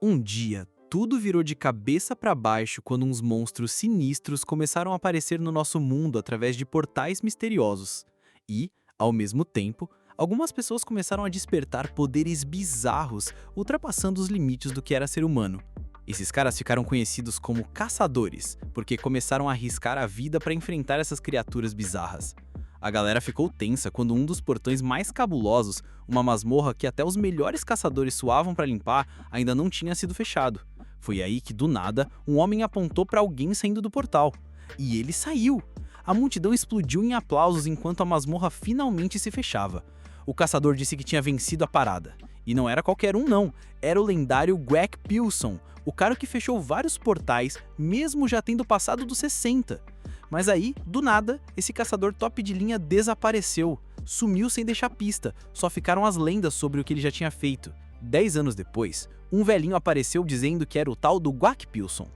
Um dia, tudo virou de cabeça para baixo quando uns monstros sinistros começaram a aparecer no nosso mundo através de portais misteriosos. E, ao mesmo tempo, algumas pessoas começaram a despertar poderes bizarros, ultrapassando os limites do que era ser humano. Esses caras ficaram conhecidos como caçadores, porque começaram a arriscar a vida para enfrentar essas criaturas bizarras. A galera ficou tensa quando um dos portões mais cabulosos, uma masmorra que até os melhores caçadores suavam para limpar, ainda não tinha sido fechado. Foi aí que, do nada, um homem apontou para alguém saindo do portal. E ele saiu! A multidão explodiu em aplausos enquanto a masmorra finalmente se fechava. O caçador disse que tinha vencido a parada. E não era qualquer um não, era o lendário Gwack Pilson, o cara que fechou vários portais, mesmo já tendo passado dos 60. Mas aí, do nada, esse caçador top de linha desapareceu, sumiu sem deixar pista, só ficaram as lendas sobre o que ele já tinha feito. 10 anos depois, um velhinho apareceu dizendo que era o tal do Gwack Pilson.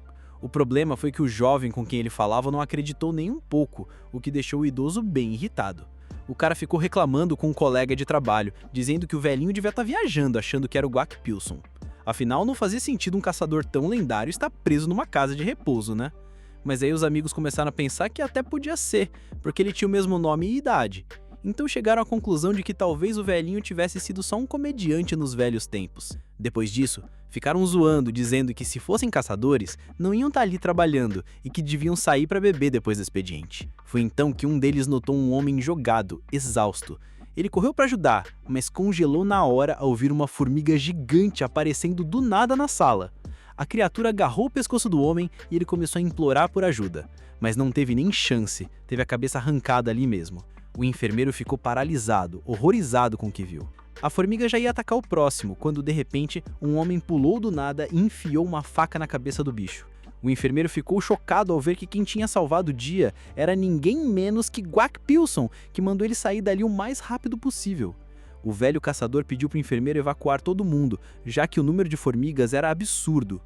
O problema foi que o jovem com quem ele falava não acreditou nem um pouco, o que deixou o idoso bem irritado. O cara ficou reclamando com um colega de trabalho, dizendo que o velhinho devia estar viajando achando que era o Gwack Pilson. Afinal, não fazia sentido um caçador tão lendário estar preso numa casa de repouso, né? Mas aí os amigos começaram a pensar que até podia ser, porque ele tinha o mesmo nome e idade. Então chegaram à conclusão de que talvez o velhinho tivesse sido só um comediante nos velhos tempos. Depois disso, ficaram zoando, dizendo que se fossem caçadores, não iam estar ali trabalhando e que deviam sair para beber depois do expediente. Foi então que um deles notou um homem jogado, exausto. Ele correu para ajudar, mas congelou na hora ao ver uma formiga gigante aparecendo do nada na sala. A criatura agarrou o pescoço do homem e ele começou a implorar por ajuda. Mas não teve nem chance, teve a cabeça arrancada ali mesmo. O enfermeiro ficou paralisado, horrorizado com o que viu. A formiga já ia atacar o próximo, quando de repente um homem pulou do nada e enfiou uma faca na cabeça do bicho. O enfermeiro ficou chocado ao ver que quem tinha salvado o dia era ninguém menos que Gwack Pilson, que mandou ele sair dali o mais rápido possível. O velho caçador pediu para o enfermeiro evacuar todo mundo, já que o número de formigas era absurdo.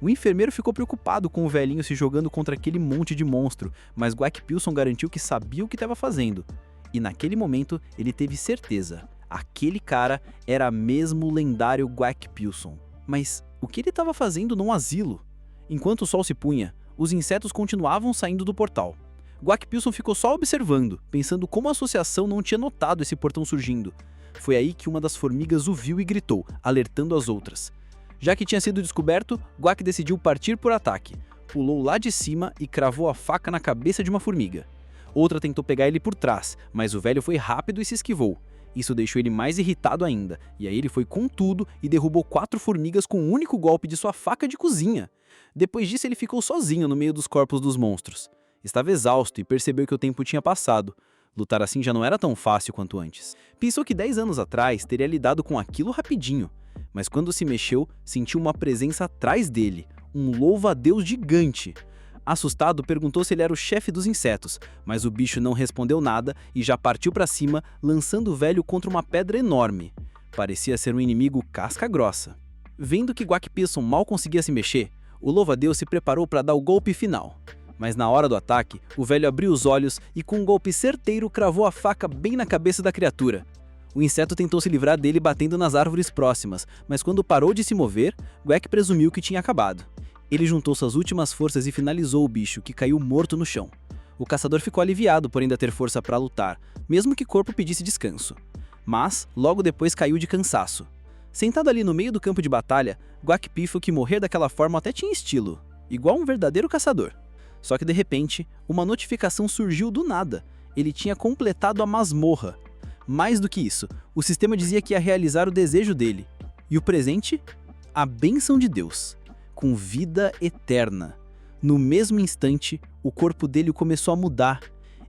O enfermeiro ficou preocupado com o velhinho se jogando contra aquele monte de monstro, mas Gwack Pilson garantiu que sabia o que estava fazendo. E naquele momento ele teve certeza, aquele cara era mesmo o lendário Gwack Pilson. Mas o que ele estava fazendo num asilo? Enquanto o sol se punha, os insetos continuavam saindo do portal. Gwack Pilson ficou só observando, pensando como a associação não tinha notado esse portão surgindo. Foi aí que uma das formigas o viu e gritou, alertando as outras. Já que tinha sido descoberto, Gwack decidiu partir por ataque. Pulou lá de cima e cravou a faca na cabeça de uma formiga. Outra tentou pegar ele por trás, mas o velho foi rápido e se esquivou. Isso deixou ele mais irritado ainda, e aí ele foi com tudo e derrubou 4 formigas com um único golpe de sua faca de cozinha. Depois disso ele ficou sozinho no meio dos corpos dos monstros. Estava exausto e percebeu que o tempo tinha passado. Lutar assim já não era tão fácil quanto antes. Pensou que 10 anos atrás teria lidado com aquilo rapidinho, mas quando se mexeu, sentiu uma presença atrás dele, um louva-a-Deus gigante. Assustado, perguntou se ele era o chefe dos insetos, mas o bicho não respondeu nada e já partiu para cima, lançando o velho contra uma pedra enorme. Parecia ser um inimigo casca grossa. Vendo que Gwack Pilson mal conseguia se mexer, o louva-a-Deus se preparou para dar o golpe final. Mas na hora do ataque, o velho abriu os olhos e com um golpe certeiro cravou a faca bem na cabeça da criatura. O inseto tentou se livrar dele batendo nas árvores próximas, mas quando parou de se mover, Gwack presumiu que tinha acabado. Ele juntou suas últimas forças e finalizou o bicho, que caiu morto no chão. O caçador ficou aliviado por ainda ter força para lutar, mesmo que o corpo pedisse descanso. Mas, logo depois caiu de cansaço. Sentado ali no meio do campo de batalha, Gwack pifou que morrer daquela forma até tinha estilo, igual um verdadeiro caçador. Só que de repente, uma notificação surgiu do nada. Ele tinha completado a masmorra. Mais do que isso, o sistema dizia que ia realizar o desejo dele. E o presente? A bênção de Deus, com vida eterna. No mesmo instante, o corpo dele começou a mudar.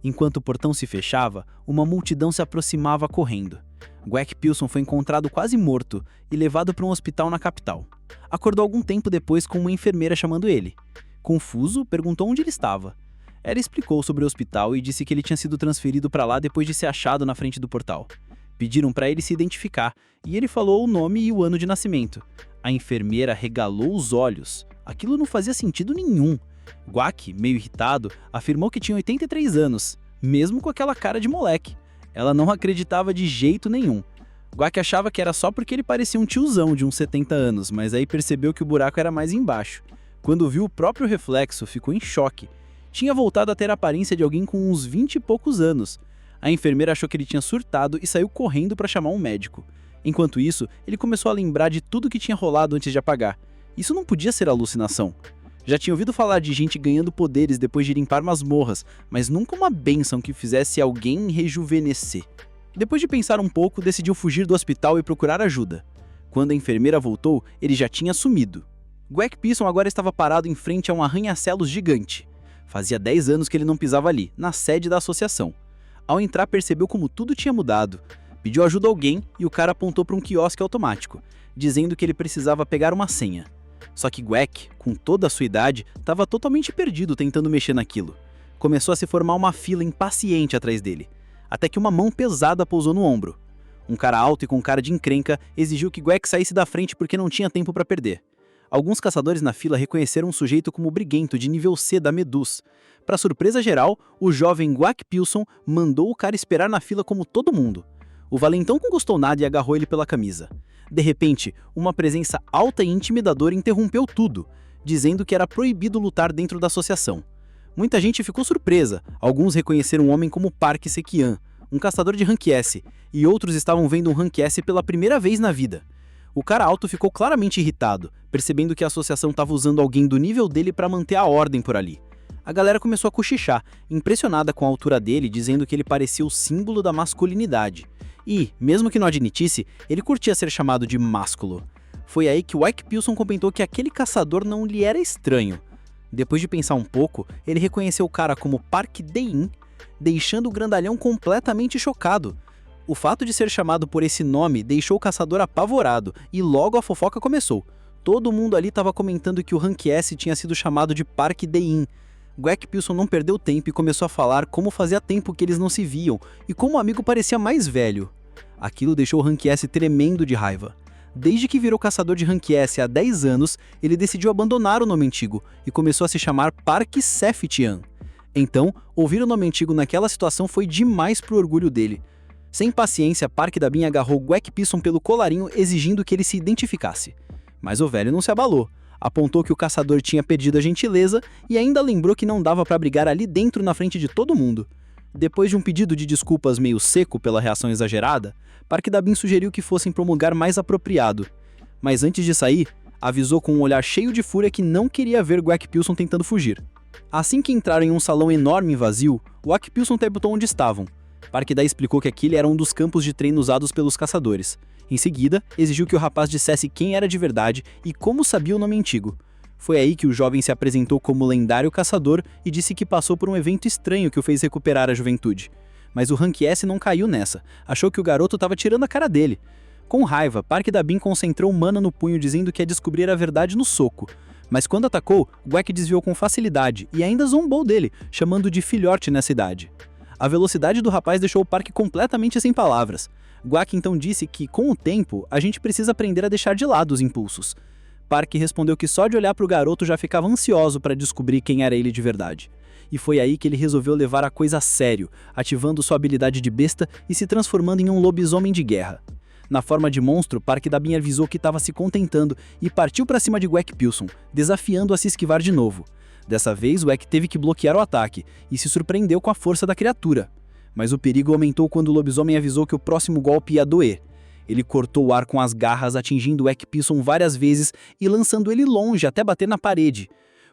Enquanto o portão se fechava, uma multidão se aproximava correndo. Gwack Pilson foi encontrado quase morto e levado para um hospital na capital. Acordou algum tempo depois com uma enfermeira chamando ele. Confuso, perguntou onde ele estava. Ela explicou sobre o hospital e disse que ele tinha sido transferido para lá depois de ser achado na frente do portal. Pediram para ele se identificar e ele falou o nome e o ano de nascimento. A enfermeira regalou os olhos. Aquilo não fazia sentido nenhum. Gwack, meio irritado, afirmou que tinha 83 anos, mesmo com aquela cara de moleque. Ela não acreditava de jeito nenhum. Guac achava que era só porque ele parecia um tiozão de uns 70 anos, mas aí percebeu que o buraco era mais embaixo. Quando viu o próprio reflexo, ficou em choque. Tinha voltado a ter a aparência de alguém com uns 20 e poucos anos. A enfermeira achou que ele tinha surtado e saiu correndo para chamar um médico. Enquanto isso, ele começou a lembrar de tudo que tinha rolado antes de apagar. Isso não podia ser alucinação. Já tinha ouvido falar de gente ganhando poderes depois de limpar masmorras, mas nunca uma bênção que fizesse alguém rejuvenescer. Depois de pensar um pouco, decidiu fugir do hospital e procurar ajuda. Quando a enfermeira voltou, ele já tinha sumido. Guac Pearson agora estava parado em frente a um arranha-céus gigante. Fazia 10 anos que ele não pisava ali, na sede da associação. Ao entrar, percebeu como tudo tinha mudado. Pediu ajuda a alguém e o cara apontou para um quiosque automático, dizendo que ele precisava pegar uma senha. Só que Guac, com toda a sua idade, estava totalmente perdido tentando mexer naquilo. Começou a se formar uma fila impaciente atrás dele, até que uma mão pesada pousou no ombro. Um cara alto e com cara de encrenca exigiu que Guac saísse da frente porque não tinha tempo para perder. Alguns caçadores na fila reconheceram um sujeito como briguento de nível C da Medus. Para surpresa geral, o jovem Guac Pearson mandou o cara esperar na fila como todo mundo. O valentão não gostou nada e agarrou ele pela camisa. De repente, uma presença alta e intimidadora interrompeu tudo, dizendo que era proibido lutar dentro da associação. Muita gente ficou surpresa, alguns reconheceram o homem como Park Sekian, um caçador de Rank S, e outros estavam vendo um Rank S pela primeira vez na vida. O cara alto ficou claramente irritado, percebendo que a associação estava usando alguém do nível dele para manter a ordem por ali. A galera começou a cochichar, impressionada com a altura dele, dizendo que ele parecia o símbolo da masculinidade. E, mesmo que não admitisse, ele curtia ser chamado de másculo. Foi aí que Guac Pearson comentou que aquele caçador não lhe era estranho. Depois de pensar um pouco, ele reconheceu o cara como Park Dae-in, deixando o grandalhão completamente chocado. O fato de ser chamado por esse nome deixou o caçador apavorado, e logo a fofoca começou. Todo mundo ali estava comentando que o Rank S tinha sido chamado de Park Dae-in. Guac Pearson não perdeu tempo e começou a falar como fazia tempo que eles não se viam, e como o amigo parecia mais velho. Aquilo deixou o Rank S tremendo de raiva. Desde que virou caçador de Rank S há 10 anos, ele decidiu abandonar o nome antigo e começou a se chamar Park Seftian. Então, ouvir o nome antigo naquela situação foi demais pro orgulho dele. Sem paciência, Park Dabin agarrou Guac Pearson pelo colarinho, exigindo que ele se identificasse. Mas o velho não se abalou. Apontou que o caçador tinha perdido a gentileza e ainda lembrou que não dava para brigar ali dentro na frente de todo mundo. Depois de um pedido de desculpas meio seco pela reação exagerada, Park Dabin sugeriu que fossem para um lugar mais apropriado. Mas antes de sair, avisou com um olhar cheio de fúria que não queria ver Guac Pearson tentando fugir. Assim que entraram em um salão enorme e vazio, Guac Pearson perguntou onde estavam. Park Dabin explicou que aquele era um dos campos de treino usados pelos caçadores. Em seguida, exigiu que o rapaz dissesse quem era de verdade e como sabia o nome antigo. Foi aí que o jovem se apresentou como lendário caçador e disse que passou por um evento estranho que o fez recuperar a juventude. Mas o Rank S não caiu nessa, achou que o garoto estava tirando a cara dele. Com raiva, Park Dabin concentrou mana no punho dizendo que ia descobrir a verdade no soco. Mas quando atacou, Guac desviou com facilidade e ainda zombou dele, chamando de filhote nessa idade. A velocidade do rapaz deixou o Park completamente sem palavras. Guac então disse que, com o tempo, a gente precisa aprender a deixar de lado os impulsos. Park respondeu que só de olhar para o garoto já ficava ansioso para descobrir quem era ele de verdade. E foi aí que ele resolveu levar a coisa a sério, ativando sua habilidade de besta e se transformando em um lobisomem de guerra. Na forma de monstro, Park Dabin avisou que estava se contentando e partiu para cima de Guac Pearson, desafiando a se esquivar de novo. Dessa vez, Guac teve que bloquear o ataque e se surpreendeu com a força da criatura. Mas o perigo aumentou quando o lobisomem avisou que o próximo golpe ia doer. Ele cortou o ar com as garras, atingindo Guac Pearson várias vezes e lançando ele longe até bater na parede.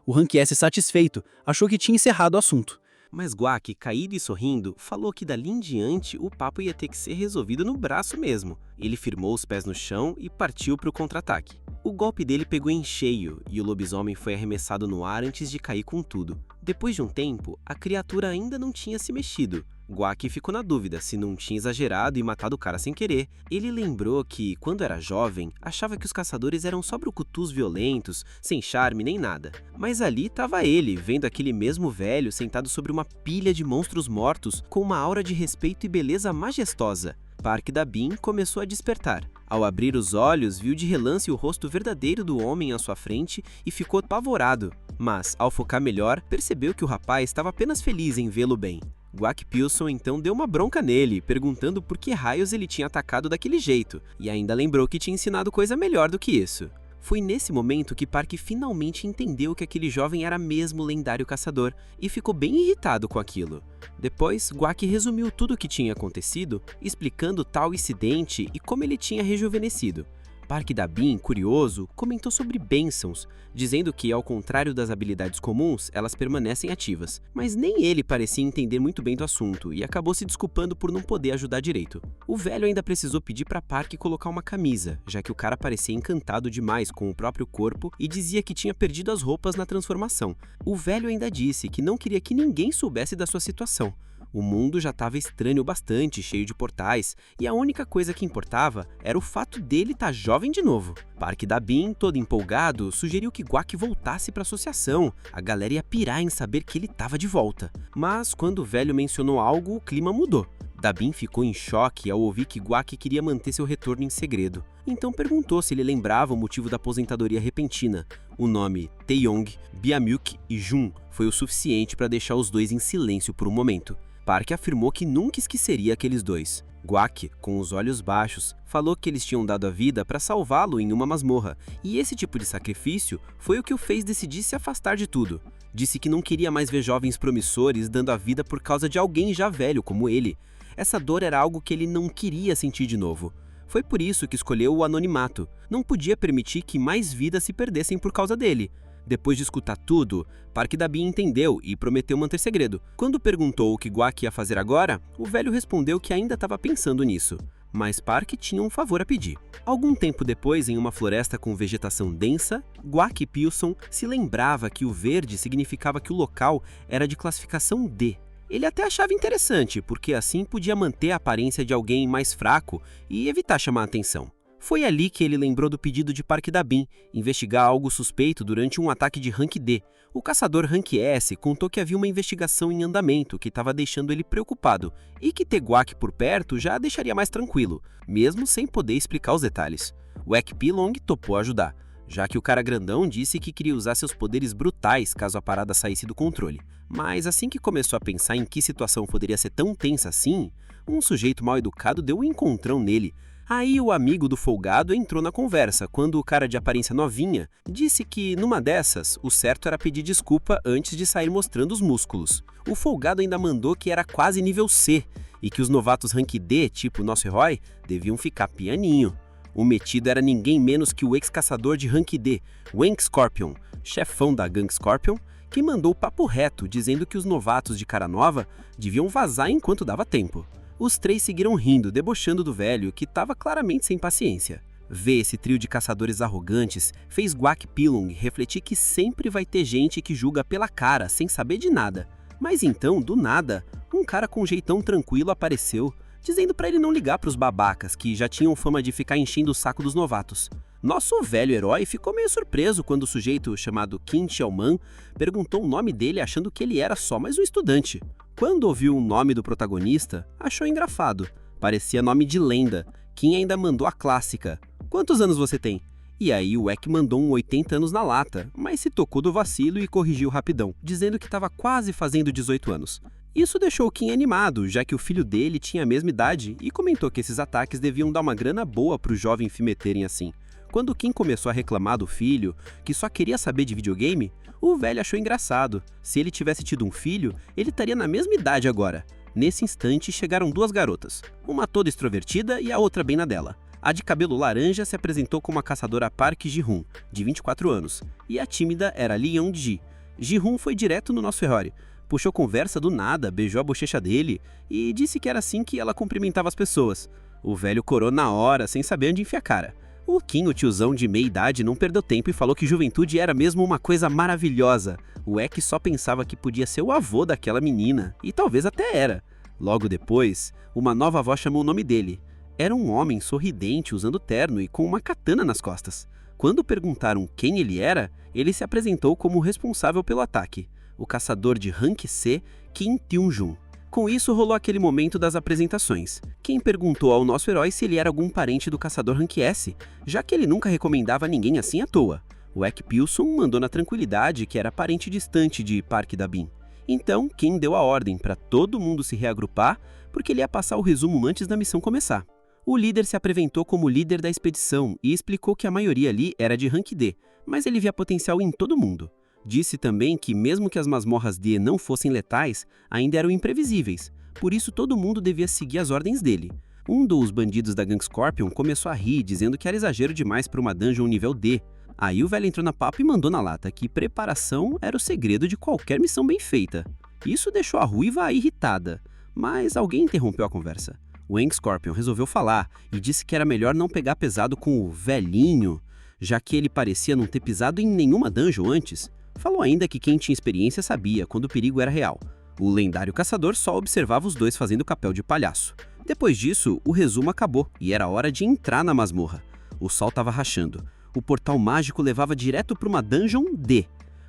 O Rank S, satisfeito, achou que tinha encerrado o assunto. Mas Guac, caído e sorrindo, falou que dali em diante o papo ia ter que ser resolvido no braço mesmo. Ele firmou os pés no chão e partiu para o contra-ataque. O golpe dele pegou em cheio e o lobisomem foi arremessado no ar antes de cair com tudo. Depois de um tempo, a criatura ainda não tinha se mexido. Guac ficou na dúvida se não tinha exagerado e matado o cara sem querer. Ele lembrou que, quando era jovem, achava que os caçadores eram só brucutus violentos, sem charme nem nada. Mas ali estava ele, vendo aquele mesmo velho sentado sobre uma pilha de monstros mortos com uma aura de respeito e beleza majestosa. Park Dabin começou a despertar. Ao abrir os olhos, viu de relance o rosto verdadeiro do homem à sua frente e ficou apavorado. Mas, ao focar melhor, percebeu que o rapaz estava apenas feliz em vê-lo bem. Guac Pilson então deu uma bronca nele, perguntando por que raios ele tinha atacado daquele jeito, e ainda lembrou que tinha ensinado coisa melhor do que isso. Foi nesse momento que Park finalmente entendeu que aquele jovem era mesmo o lendário caçador, e ficou bem irritado com aquilo. Depois, Guac resumiu tudo o que tinha acontecido, explicando tal incidente e como ele tinha rejuvenescido. Park Da-bin, curioso, comentou sobre bênçãos, dizendo que, ao contrário das habilidades comuns, elas permanecem ativas. Mas nem ele parecia entender muito bem do assunto e acabou se desculpando por não poder ajudar direito. O velho ainda precisou pedir para Park colocar uma camisa, já que o cara parecia encantado demais com o próprio corpo e dizia que tinha perdido as roupas na transformação. O velho ainda disse que não queria que ninguém soubesse da sua situação. O mundo já estava estranho bastante, cheio de portais, e a única coisa que importava era o fato dele estar jovem de novo. Park Da-bin, todo empolgado, sugeriu que Guac voltasse para a associação. A galera ia pirar em saber que ele estava de volta. Mas quando o velho mencionou algo, o clima mudou. Da-bin ficou em choque ao ouvir que Guac queria manter seu retorno em segredo. Então perguntou se ele lembrava o motivo da aposentadoria repentina. O nome Taeyong, Biamuk e Jun foi o suficiente para deixar os dois em silêncio por um momento. Park afirmou que nunca esqueceria aqueles dois. Guac, com os olhos baixos, falou que eles tinham dado a vida para salvá-lo em uma masmorra, e esse tipo de sacrifício foi o que o fez decidir se afastar de tudo. Disse que não queria mais ver jovens promissores dando a vida por causa de alguém já velho como ele. Essa dor era algo que ele não queria sentir de novo. Foi por isso que escolheu o anonimato. Não podia permitir que mais vidas se perdessem por causa dele. Depois de escutar tudo, Park Da-bin entendeu e prometeu manter segredo. Quando perguntou o que Guac ia fazer agora, o velho respondeu que ainda estava pensando nisso. Mas Park tinha um favor a pedir. Algum tempo depois, em uma floresta com vegetação densa, Guac Pilson se lembrava que o verde significava que o local era de classificação D. Ele até achava interessante, porque assim podia manter a aparência de alguém mais fraco e evitar chamar a atenção. Foi ali que ele lembrou do pedido de Park Da-bin, investigar algo suspeito durante um ataque de Rank D. O caçador Rank S contou que havia uma investigação em andamento que estava deixando ele preocupado, e que ter Guac por perto já deixaria mais tranquilo, mesmo sem poder explicar os detalhes. O Ekpilong topou ajudar, já que o cara grandão disse que queria usar seus poderes brutais caso a parada saísse do controle. Mas assim que começou a pensar em que situação poderia ser tão tensa assim, um sujeito mal educado deu um encontrão nele. Aí o amigo do folgado entrou na conversa, quando o cara de aparência novinha disse que, numa dessas, o certo era pedir desculpa antes de sair mostrando os músculos. O folgado ainda mandou que era quase nível C, e que os novatos rank D, tipo nosso herói, deviam ficar pianinho. O metido era ninguém menos que o ex-caçador de rank D, Wank Scorpion, chefão da Gang Scorpion, que mandou o papo reto, dizendo que os novatos de cara nova deviam vazar enquanto dava tempo. Os três seguiram rindo, debochando do velho, que estava claramente sem paciência. Ver esse trio de caçadores arrogantes fez Guac Pilong refletir que sempre vai ter gente que julga pela cara, sem saber de nada. Mas então, do nada, um cara com um jeitão tranquilo apareceu, dizendo para ele não ligar para os babacas, que já tinham fama de ficar enchendo o saco dos novatos. Nosso velho herói ficou meio surpreso quando o sujeito chamado Qin Xiaoman perguntou o nome dele achando que ele era só mais um estudante. Quando ouviu o nome do protagonista, achou engraçado. Parecia nome de lenda. Qin ainda mandou a clássica: "Quantos anos você tem?" E aí o Ek mandou um 80 anos na lata, mas se tocou do vacilo e corrigiu rapidão, dizendo que estava quase fazendo 18 anos. Isso deixou o Qin animado, já que o filho dele tinha a mesma idade e comentou que esses ataques deviam dar uma grana boa para os jovens se meterem assim. Quando o Qin começou a reclamar do filho, que só queria saber de videogame, o velho achou engraçado. Se ele tivesse tido um filho, ele estaria na mesma idade agora. Nesse instante, chegaram duas garotas, uma toda extrovertida e a outra bem na dela. A de cabelo laranja se apresentou como a caçadora Park Ji-hun, de 24 anos, e a tímida era Lee Young-ji. Ji-hun foi direto no nosso herói, puxou conversa do nada, beijou a bochecha dele e disse que era assim que ela cumprimentava as pessoas. O velho corou na hora, sem saber onde enfiar a cara. O Qin, o tiozão de meia idade, não perdeu tempo e falou que juventude era mesmo uma coisa maravilhosa. O Ek só pensava que podia ser o avô daquela menina, e talvez até era. Logo depois, uma nova voz chamou o nome dele. Era um homem sorridente, usando terno e com uma katana nas costas. Quando perguntaram quem ele era, ele se apresentou como o responsável pelo ataque, o caçador de Rank C, Qin Tyung-jun. Com isso, rolou aquele momento das apresentações. Quem perguntou ao nosso herói se ele era algum parente do caçador Rank S, já que ele nunca recomendava ninguém assim à toa. O Ek Pilson mandou na tranquilidade que era parente distante de Park Da-bin. Então, Ken deu a ordem para todo mundo se reagrupar, porque ele ia passar o resumo antes da missão começar. O líder se apresentou como líder da expedição e explicou que a maioria ali era de rank D, mas ele via potencial em todo mundo. Disse também que mesmo que as masmorras D não fossem letais, ainda eram imprevisíveis, por isso todo mundo devia seguir as ordens dele. Um dos bandidos da Gang Scorpion começou a rir, dizendo que era exagero demais para uma dungeon nível D. Aí o velho entrou na papo e mandou na lata que preparação era o segredo de qualquer missão bem feita. Isso deixou a ruiva irritada, mas alguém interrompeu a conversa. O Gang Scorpion resolveu falar e disse que era melhor não pegar pesado com o velhinho, já que ele parecia não ter pisado em nenhuma dungeon antes. Falou ainda que quem tinha experiência sabia quando o perigo era real. O lendário caçador só observava os dois fazendo papel de palhaço. Depois disso, o resumo acabou e era hora de entrar na masmorra. O sol estava rachando. O portal mágico levava direto para uma dungeon D.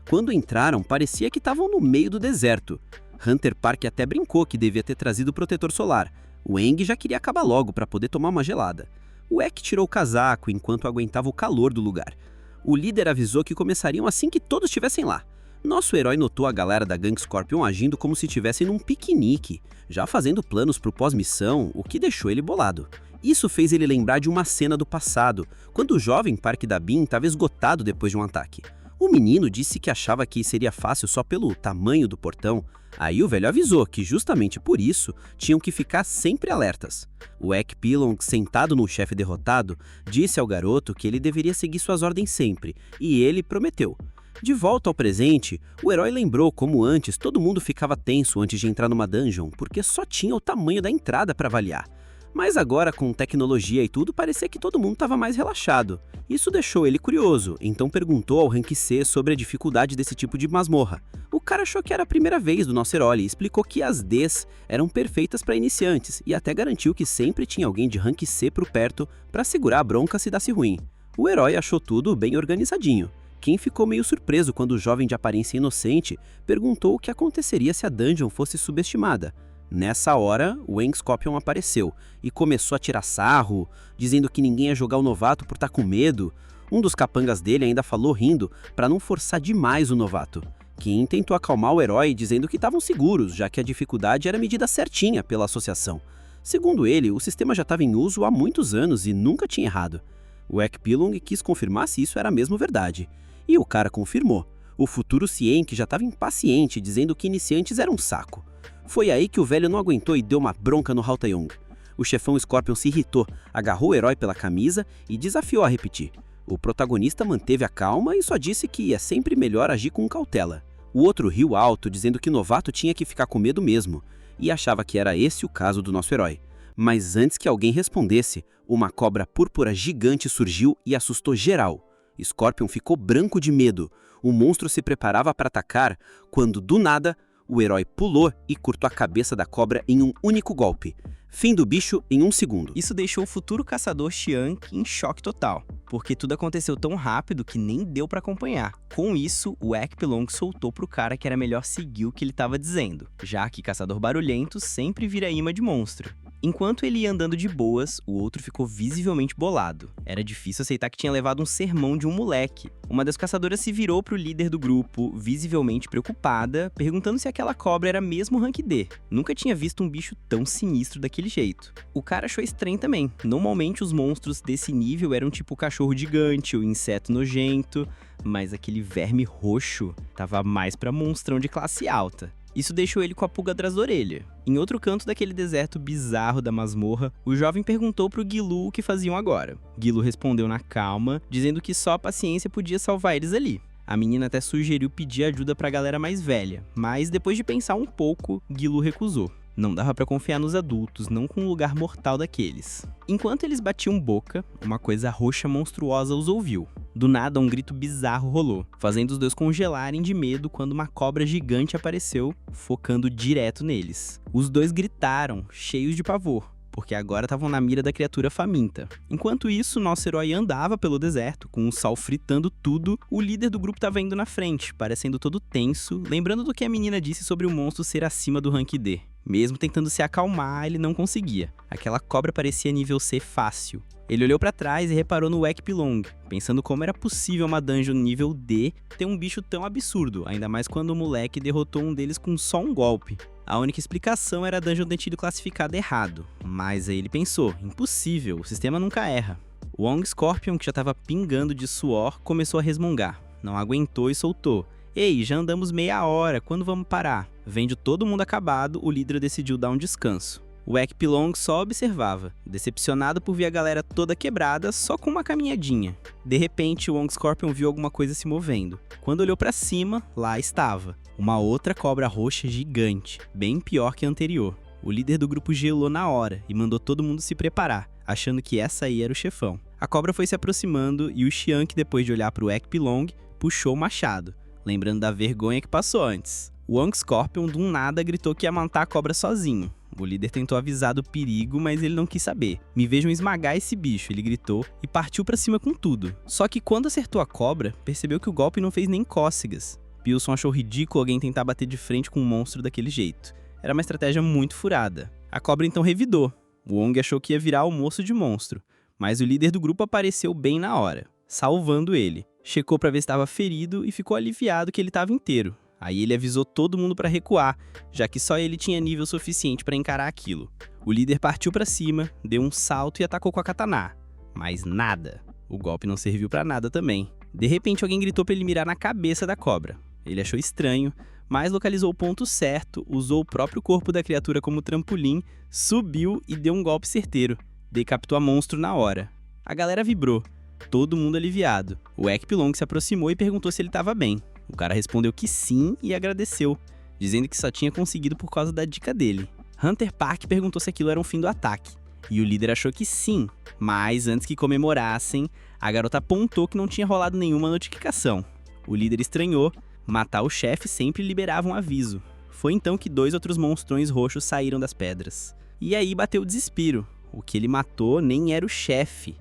Quando entraram, parecia que estavam no meio do deserto. Hunter Park até brincou que devia ter trazido o protetor solar. O Aang já queria acabar logo para poder tomar uma gelada. O Eck tirou o casaco enquanto aguentava o calor do lugar. O líder avisou que começariam assim que todos estivessem lá. Nosso herói notou a galera da Gang Scorpion agindo como se estivessem num piquenique, já fazendo planos pro pós-missão, o que deixou ele bolado. Isso fez ele lembrar de uma cena do passado, quando o jovem Parque da Bean estava esgotado depois de um ataque. O menino disse que achava que seria fácil só pelo tamanho do portão. Aí o velho avisou que justamente por isso tinham que ficar sempre alertas. O Eck Pilong, sentado no chefe derrotado, disse ao garoto que ele deveria seguir suas ordens sempre, e ele prometeu. De volta ao presente, o herói lembrou como antes todo mundo ficava tenso antes de entrar numa dungeon, porque só tinha o tamanho da entrada para avaliar. Mas agora, com tecnologia e tudo, parecia que todo mundo estava mais relaxado. Isso deixou ele curioso, então perguntou ao Rank C sobre a dificuldade desse tipo de masmorra. O cara achou que era a primeira vez do nosso herói e explicou que as Ds eram perfeitas para iniciantes e até garantiu que sempre tinha alguém de Rank C por perto para segurar a bronca se desse ruim. O herói achou tudo bem organizadinho. Quem ficou meio surpreso quando o jovem de aparência inocente perguntou o que aconteceria se a dungeon fosse subestimada. Nessa hora, o Gang Scorpion apareceu e começou a tirar sarro, dizendo que ninguém ia jogar o novato por estar com medo. Um dos capangas dele ainda falou rindo para não forçar demais o novato. Kim tentou acalmar o herói dizendo que estavam seguros, já que a dificuldade era medida certinha pela associação. Segundo ele, o sistema já estava em uso há muitos anos e nunca tinha errado. O Eck Pilong quis confirmar se isso era mesmo verdade. E o cara confirmou. O futuro Cienk já estava impaciente, dizendo que iniciantes eram um saco. Foi aí que o velho não aguentou e deu uma bronca no Haltayong. O chefão Scorpion se irritou, agarrou o herói pela camisa e desafiou a repetir. O protagonista manteve a calma e só disse que é sempre melhor agir com cautela. O outro riu alto, dizendo que o novato tinha que ficar com medo mesmo, e achava que era esse o caso do nosso herói. Mas antes que alguém respondesse, uma cobra púrpura gigante surgiu e assustou geral. Scorpion ficou branco de medo. O monstro se preparava para atacar quando, do nada, o herói pulou e cortou a cabeça da cobra em um único golpe. Fim do bicho em 1 segundo. Isso deixou o futuro caçador Xiang em choque total, porque tudo aconteceu tão rápido que nem deu pra acompanhar. Com isso, o Eck Pilong soltou pro cara que era melhor seguir o que ele tava dizendo, já que caçador barulhento sempre vira imã de monstro. Enquanto ele ia andando de boas, o outro ficou visivelmente bolado. Era difícil aceitar que tinha levado um sermão de um moleque. Uma das caçadoras se virou pro líder do grupo, visivelmente preocupada, perguntando se aquela cobra era mesmo rank D. Nunca tinha visto um bicho tão sinistro daquele jeito. O cara achou estranho também. Normalmente os monstros desse nível eram tipo o cachorro gigante ou inseto nojento, mas aquele verme roxo tava mais pra monstrão de classe alta. Isso deixou ele com a pulga atrás da orelha. Em outro canto daquele deserto bizarro da masmorra, o jovem perguntou pro Gilu o que faziam agora. Gilu respondeu na calma, dizendo que só a paciência podia salvar eles ali. A menina até sugeriu pedir ajuda pra galera mais velha, mas depois de pensar um pouco, Gilu recusou. Não dava pra confiar nos adultos, não com um lugar mortal daqueles. Enquanto eles batiam boca, uma coisa roxa monstruosa os ouviu. Do nada, um grito bizarro rolou, fazendo os dois congelarem de medo quando uma cobra gigante apareceu, focando direto neles. Os dois gritaram, cheios de pavor, porque agora estavam na mira da criatura faminta. Enquanto isso, nosso herói andava pelo deserto, com o sol fritando tudo. O líder do grupo estava indo na frente, parecendo todo tenso, lembrando do que a menina disse sobre o monstro ser acima do rank D. Mesmo tentando se acalmar, ele não conseguia. Aquela cobra parecia nível C fácil. Ele olhou pra trás e reparou no Ekpilong, pensando como era possível uma dungeon nível D ter um bicho tão absurdo, ainda mais quando o moleque derrotou um deles com só um golpe. A única explicação era a dungeon ter tido classificado errado, mas aí ele pensou, impossível, o sistema nunca erra. O Wong Scorpion, que já estava pingando de suor, começou a resmungar, não aguentou e soltou. Ei, já andamos meia hora, quando vamos parar? Vendo todo mundo acabado, o líder decidiu dar um descanso. O Ekpilong só observava, decepcionado por ver a galera toda quebrada só com uma caminhadinha. De repente, o Wong Scorpion viu alguma coisa se movendo. Quando olhou pra cima, lá estava, uma outra cobra roxa gigante, bem pior que a anterior. O líder do grupo gelou na hora e mandou todo mundo se preparar, achando que essa aí era o chefão. A cobra foi se aproximando e o Xianqi, depois de olhar pro Ekpilong, puxou o machado, lembrando da vergonha que passou antes. O Wong Scorpion do nada gritou que ia matar a cobra sozinho. O líder tentou avisar do perigo, mas ele não quis saber. Me vejam esmagar esse bicho, ele gritou e partiu pra cima com tudo. Só que quando acertou a cobra, percebeu que o golpe não fez nem cócegas. Pilson achou ridículo alguém tentar bater de frente com um monstro daquele jeito. Era uma estratégia muito furada. A cobra então revidou. O Wong achou que ia virar almoço de monstro, mas o líder do grupo apareceu bem na hora, salvando ele. Checou pra ver se estava ferido e ficou aliviado que ele estava inteiro. Aí ele avisou todo mundo para recuar, já que só ele tinha nível suficiente para encarar aquilo. O líder partiu para cima, deu um salto e atacou com a katana. Mas nada. O golpe não serviu para nada também. De repente alguém gritou para ele mirar na cabeça da cobra. Ele achou estranho, mas localizou o ponto certo, usou o próprio corpo da criatura como trampolim, subiu e deu um golpe certeiro. Decapitou a monstro na hora. A galera vibrou, todo mundo aliviado. O Ekpilong se aproximou e perguntou se ele estava bem. O cara respondeu que sim e agradeceu, dizendo que só tinha conseguido por causa da dica dele. Hunter Park perguntou se aquilo era um fim do ataque, e o líder achou que sim, mas antes que comemorassem, a garota apontou que não tinha rolado nenhuma notificação. O líder estranhou, matar o chefe sempre liberava um aviso. Foi então que 2 outros monstrões roxos saíram das pedras. E aí bateu o desespero, o que ele matou nem era o chefe,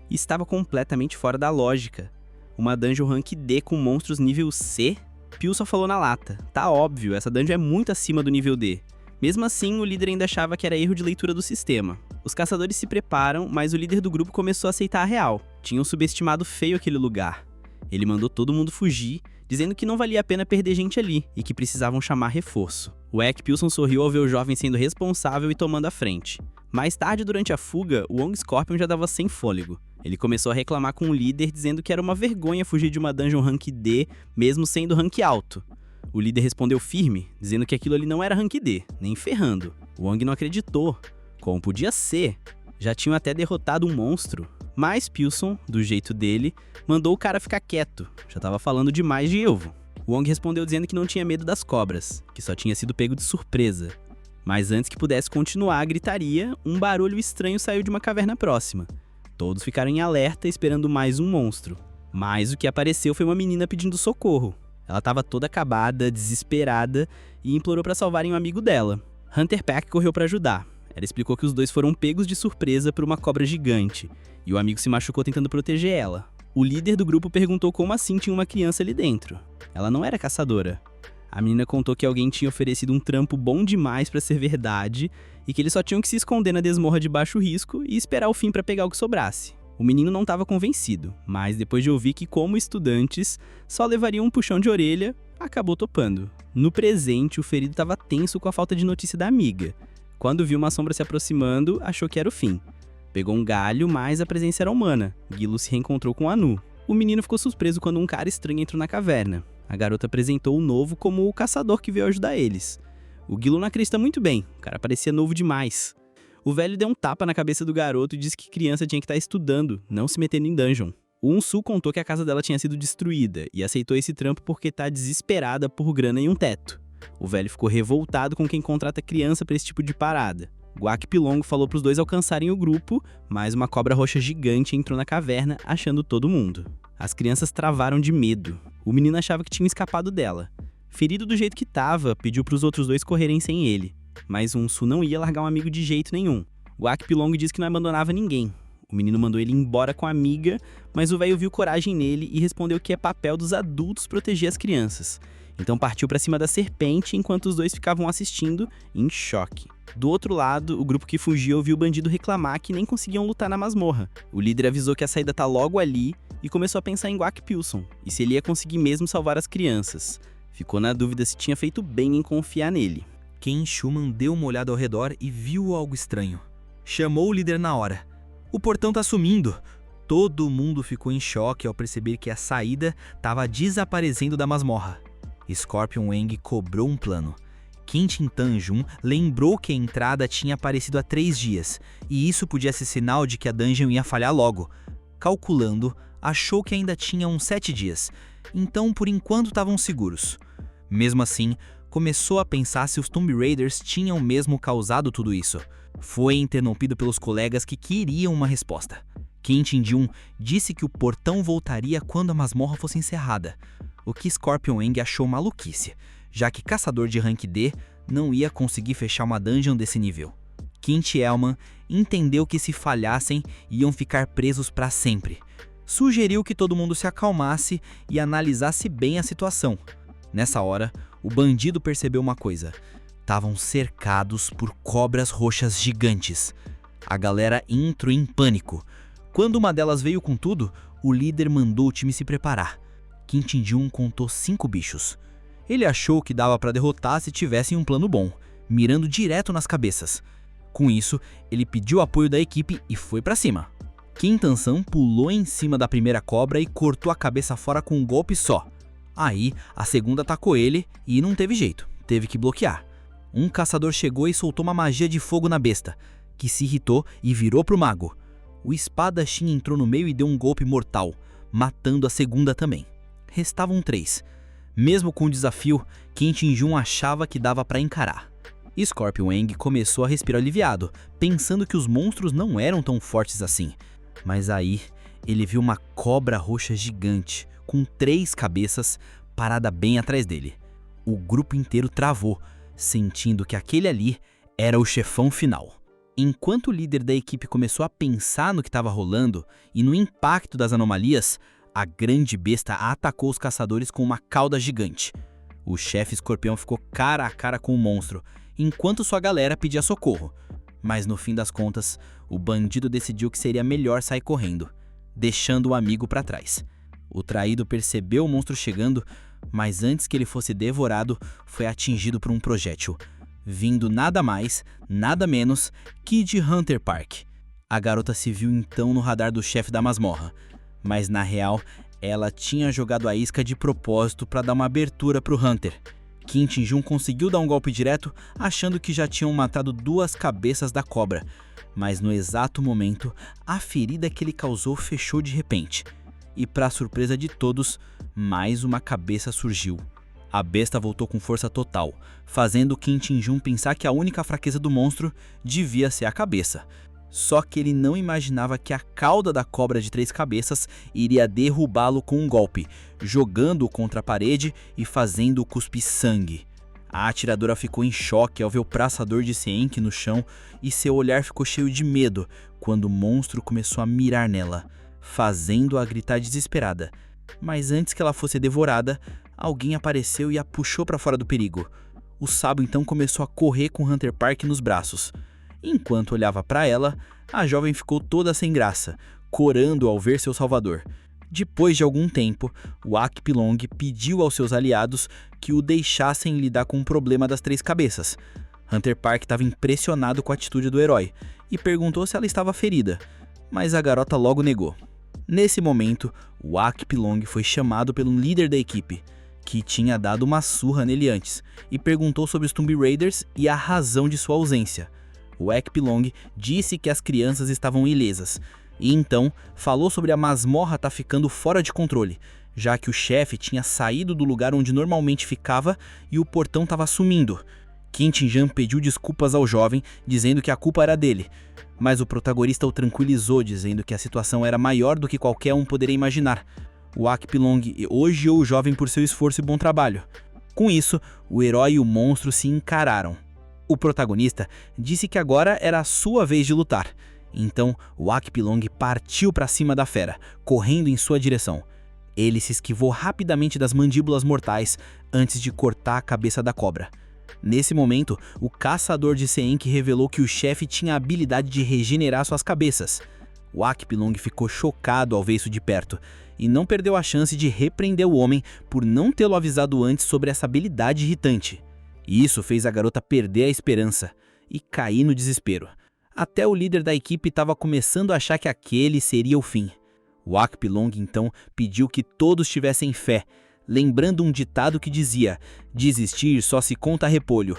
e estava completamente fora da lógica. Uma dungeon rank D com monstros nível C? Pio só falou na lata. Tá óbvio, essa dungeon é muito acima do nível D. Mesmo assim, o líder ainda achava que era erro de leitura do sistema. Os caçadores se preparam, mas o líder do grupo começou a aceitar a real. Tinham subestimado feio aquele lugar. Ele mandou todo mundo fugir, dizendo que não valia a pena perder gente ali e que precisavam chamar reforço. O Ekpilson sorriu ao ver o jovem sendo responsável e tomando a frente. Mais tarde, durante a fuga, o Wong Scorpion já dava sem fôlego. Ele começou a reclamar com o líder, dizendo que era uma vergonha fugir de uma dungeon rank D, mesmo sendo rank alto. O líder respondeu firme, dizendo que aquilo ali não era rank D, nem ferrando. O Wong não acreditou. Como podia ser? Já tinham até derrotado um monstro. Mas Pilson, do jeito dele, mandou o cara ficar quieto. Já tava falando demais de Elvo. O Wong respondeu dizendo que não tinha medo das cobras, que só tinha sido pego de surpresa. Mas antes que pudesse continuar a gritaria, um barulho estranho saiu de uma caverna próxima. Todos ficaram em alerta esperando mais um monstro. Mas o que apareceu foi uma menina pedindo socorro. Ela estava toda acabada, desesperada e implorou para salvarem um amigo dela. Hunter Pack correu para ajudar. Ela explicou que os dois foram pegos de surpresa por uma cobra gigante e o amigo se machucou tentando proteger ela. O líder do grupo perguntou como assim tinha uma criança ali dentro. Ela não era caçadora. A menina contou que alguém tinha oferecido um trampo bom demais para ser verdade e que eles só tinham que se esconder na desmorra de baixo risco e esperar o fim para pegar o que sobrasse. O menino não estava convencido, mas depois de ouvir que, como estudantes, só levariam um puxão de orelha, acabou topando. No presente, o ferido estava tenso com a falta de notícia da amiga. Quando viu uma sombra se aproximando, achou que era o fim. Pegou um galho, mas a presença era humana. Gilo se reencontrou com Anu. O menino ficou surpreso quando um cara estranho entrou na caverna. A garota apresentou o novo como o caçador que veio ajudar eles. O Gilo não acredita muito bem, o cara parecia novo demais. O velho deu um tapa na cabeça do garoto e disse que criança tinha que estar estudando, não se metendo em dungeon. O Unsu contou que a casa dela tinha sido destruída e aceitou esse trampo porque tá desesperada por grana e um teto. O velho ficou revoltado com quem contrata criança pra esse tipo de parada. Guac Pilong falou pros dois alcançarem o grupo, mas uma cobra roxa gigante entrou na caverna, achando todo mundo. As crianças travaram de medo. O menino achava que tinham escapado dela. Ferido do jeito que tava, pediu pros outros dois correrem sem ele. Mas o Unsu não ia largar um amigo de jeito nenhum. Guac Pilong disse que não abandonava ninguém. O menino mandou ele embora com a amiga, mas o velho viu coragem nele e respondeu que é papel dos adultos proteger as crianças. Então partiu pra cima da serpente enquanto os dois ficavam assistindo, em choque. Do outro lado, o grupo que fugiu ouviu o bandido reclamar que nem conseguiam lutar na masmorra. O líder avisou que a saída tá logo ali e começou a pensar em Guac Pilson e se ele ia conseguir mesmo salvar as crianças. Ficou na dúvida se tinha feito bem em confiar nele. Ken Schumann deu uma olhada ao redor e viu algo estranho. Chamou o líder na hora. O portão tá sumindo. Todo mundo ficou em choque ao perceber que a saída estava desaparecendo da masmorra. Scorpion Wang cobrou um plano. Quentin Tanjun lembrou que a entrada tinha aparecido há 3 dias, e isso podia ser sinal de que a dungeon ia falhar logo. Calculando, achou que ainda tinha uns 7 dias, então por enquanto estavam seguros. Mesmo assim, começou a pensar se os Tomb Raiders tinham mesmo causado tudo isso. Foi interrompido pelos colegas que queriam uma resposta. Quentin Jun disse que o portão voltaria quando a masmorra fosse encerrada, o que Scorpion Wang achou maluquice, já que caçador de rank D não ia conseguir fechar uma dungeon desse nível. Quint Elman entendeu que se falhassem, iam ficar presos para sempre. Sugeriu que todo mundo se acalmasse e analisasse bem a situação. Nessa hora, o bandido percebeu uma coisa. Estavam cercados por cobras roxas gigantes. A galera entrou em pânico. Quando uma delas veio com tudo, o líder mandou o time se preparar. Quentin Jun contou 5 bichos. Ele achou que dava para derrotar se tivessem um plano bom, mirando direto nas cabeças. Com isso, ele pediu apoio da equipe e foi para cima. Kim Tan-san pulou em cima da primeira cobra e cortou a cabeça fora com um golpe só. Aí, a segunda atacou ele e não teve jeito, teve que bloquear. Um caçador chegou e soltou uma magia de fogo na besta, que se irritou e virou pro mago. O espadachim entrou no meio e deu um golpe mortal, matando a segunda também. Restavam 3. Mesmo com o desafio, Quentin Jun achava que dava para encarar. Scorpion Wang começou a respirar aliviado, pensando que os monstros não eram tão fortes assim. Mas aí, ele viu uma cobra roxa gigante, com 3 cabeças, parada bem atrás dele. O grupo inteiro travou, sentindo que aquele ali era o chefão final. Enquanto o líder da equipe começou a pensar no que estava rolando e no impacto das anomalias, a grande besta atacou os caçadores com uma cauda gigante. O chefe escorpião ficou cara a cara com o monstro, enquanto sua galera pedia socorro. Mas no fim das contas, o bandido decidiu que seria melhor sair correndo, deixando o amigo para trás. O traído percebeu o monstro chegando, mas antes que ele fosse devorado, foi atingido por um projétil, vindo nada mais, nada menos que de Hunter Park. A garota se viu então no radar do chefe da masmorra, mas na real, ela tinha jogado a isca de propósito para dar uma abertura pro Hunter. Quentin Jun conseguiu dar um golpe direto, achando que já tinham matado 2 cabeças da cobra, mas no exato momento, a ferida que ele causou fechou de repente. E para surpresa de todos, mais uma cabeça surgiu. A besta voltou com força total, fazendo Quentin Jun pensar que a única fraqueza do monstro devia ser a cabeça. Só que ele não imaginava que a cauda da cobra de 3 cabeças iria derrubá-lo com um golpe, jogando-o contra a parede e fazendo-o cuspir sangue. A atiradora ficou em choque ao ver o praçador de Seenk no chão e seu olhar ficou cheio de medo quando o monstro começou a mirar nela, fazendo-a gritar desesperada. Mas antes que ela fosse devorada, alguém apareceu e a puxou para fora do perigo. O Sabo então começou a correr com Hunter Park nos braços. Enquanto olhava para ela, a jovem ficou toda sem graça, corando ao ver seu salvador. Depois de algum tempo, o Ak Pilong pediu aos seus aliados que o deixassem lidar com o problema das 3 cabeças. Hunter Park estava impressionado com a atitude do herói e perguntou se ela estava ferida, mas a garota logo negou. Nesse momento, o Ak Pilong foi chamado pelo líder da equipe, que tinha dado uma surra nele antes, e perguntou sobre os Tomb Raiders e a razão de sua ausência. O Ak Pilong disse que as crianças estavam ilesas, e então falou sobre a masmorra estar ficando fora de controle, já que o chefe tinha saído do lugar onde normalmente ficava e o portão estava sumindo. Quentin Jun pediu desculpas ao jovem, dizendo que a culpa era dele, mas o protagonista o tranquilizou, dizendo que a situação era maior do que qualquer um poderia imaginar. O Ak Pilong elogiou o jovem por seu esforço e bom trabalho. Com isso, o herói e o monstro se encararam. O protagonista disse que agora era a sua vez de lutar. Então, o Ak Pilong partiu para cima da fera, correndo em sua direção. Ele se esquivou rapidamente das mandíbulas mortais antes de cortar a cabeça da cobra. Nesse momento, o caçador de Seenk revelou que o chefe tinha a habilidade de regenerar suas cabeças. O Akpilong ficou chocado ao ver isso de perto, e não perdeu a chance de repreender o homem por não tê-lo avisado antes sobre essa habilidade irritante. E isso fez a garota perder a esperança e cair no desespero. Até o líder da equipe estava começando a achar que aquele seria o fim. O Akpilong então pediu que todos tivessem fé, lembrando um ditado que dizia: desistir só se conta repolho.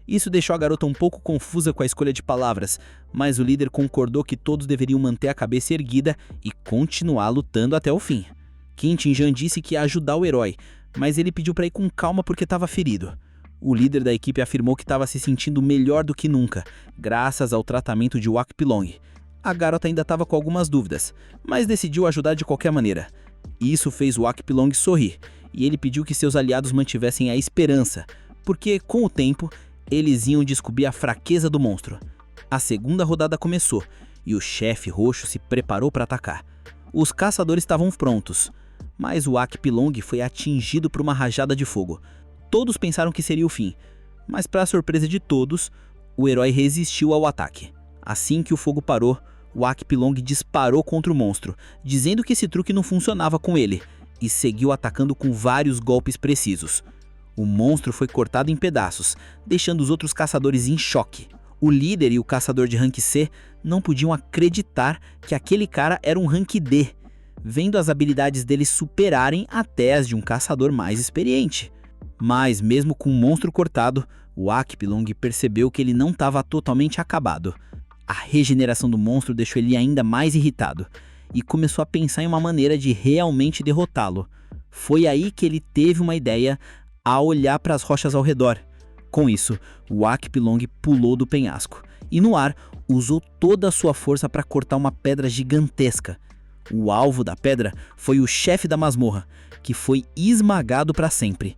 Isso deixou a garota um pouco confusa com a escolha de palavras, mas o líder concordou que todos deveriam manter a cabeça erguida e continuar lutando até o fim. Qintinjan disse que ia ajudar o herói, mas ele pediu para ir com calma porque estava ferido. O líder da equipe afirmou que estava se sentindo melhor do que nunca, graças ao tratamento de Akpilong. A garota ainda estava com algumas dúvidas, mas decidiu ajudar de qualquer maneira. Isso fez o Akpilong sorrir, e ele pediu que seus aliados mantivessem a esperança, porque, com o tempo, eles iam descobrir a fraqueza do monstro. A segunda rodada começou, e o chefe roxo se preparou para atacar. Os caçadores estavam prontos, mas o Akpilong foi atingido por uma rajada de fogo. Todos pensaram que seria o fim, mas para surpresa de todos, o herói resistiu ao ataque. Assim que o fogo parou, o Akpilong disparou contra o monstro, dizendo que esse truque não funcionava com ele, e seguiu atacando com vários golpes precisos. O monstro foi cortado em pedaços, deixando os outros caçadores em choque. O líder e o caçador de rank C não podiam acreditar que aquele cara era um rank D, vendo as habilidades dele superarem até as de um caçador mais experiente. Mas mesmo com o monstro cortado, o Akpilong percebeu que ele não estava totalmente acabado. A regeneração do monstro deixou ele ainda mais irritado, e começou a pensar em uma maneira de realmente derrotá-lo. Foi aí que ele teve uma ideia ao olhar para as rochas ao redor. Com isso, o Akpilong pulou do penhasco e no ar usou toda a sua força para cortar uma pedra gigantesca. O alvo da pedra foi o chefe da masmorra, que foi esmagado para sempre.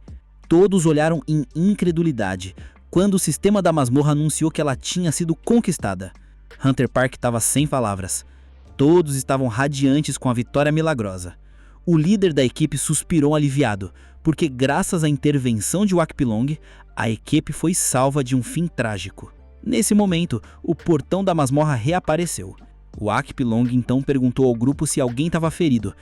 Todos olharam em incredulidade quando o sistema da masmorra anunciou que ela tinha sido conquistada. Hunter Park estava sem palavras. Todos estavam radiantes com a vitória milagrosa. O líder da equipe suspirou aliviado, porque graças à intervenção de Akpilong, a equipe foi salva de um fim trágico. Nesse momento, o portão da masmorra reapareceu. O Akpilong então perguntou ao grupo se alguém estava ferido,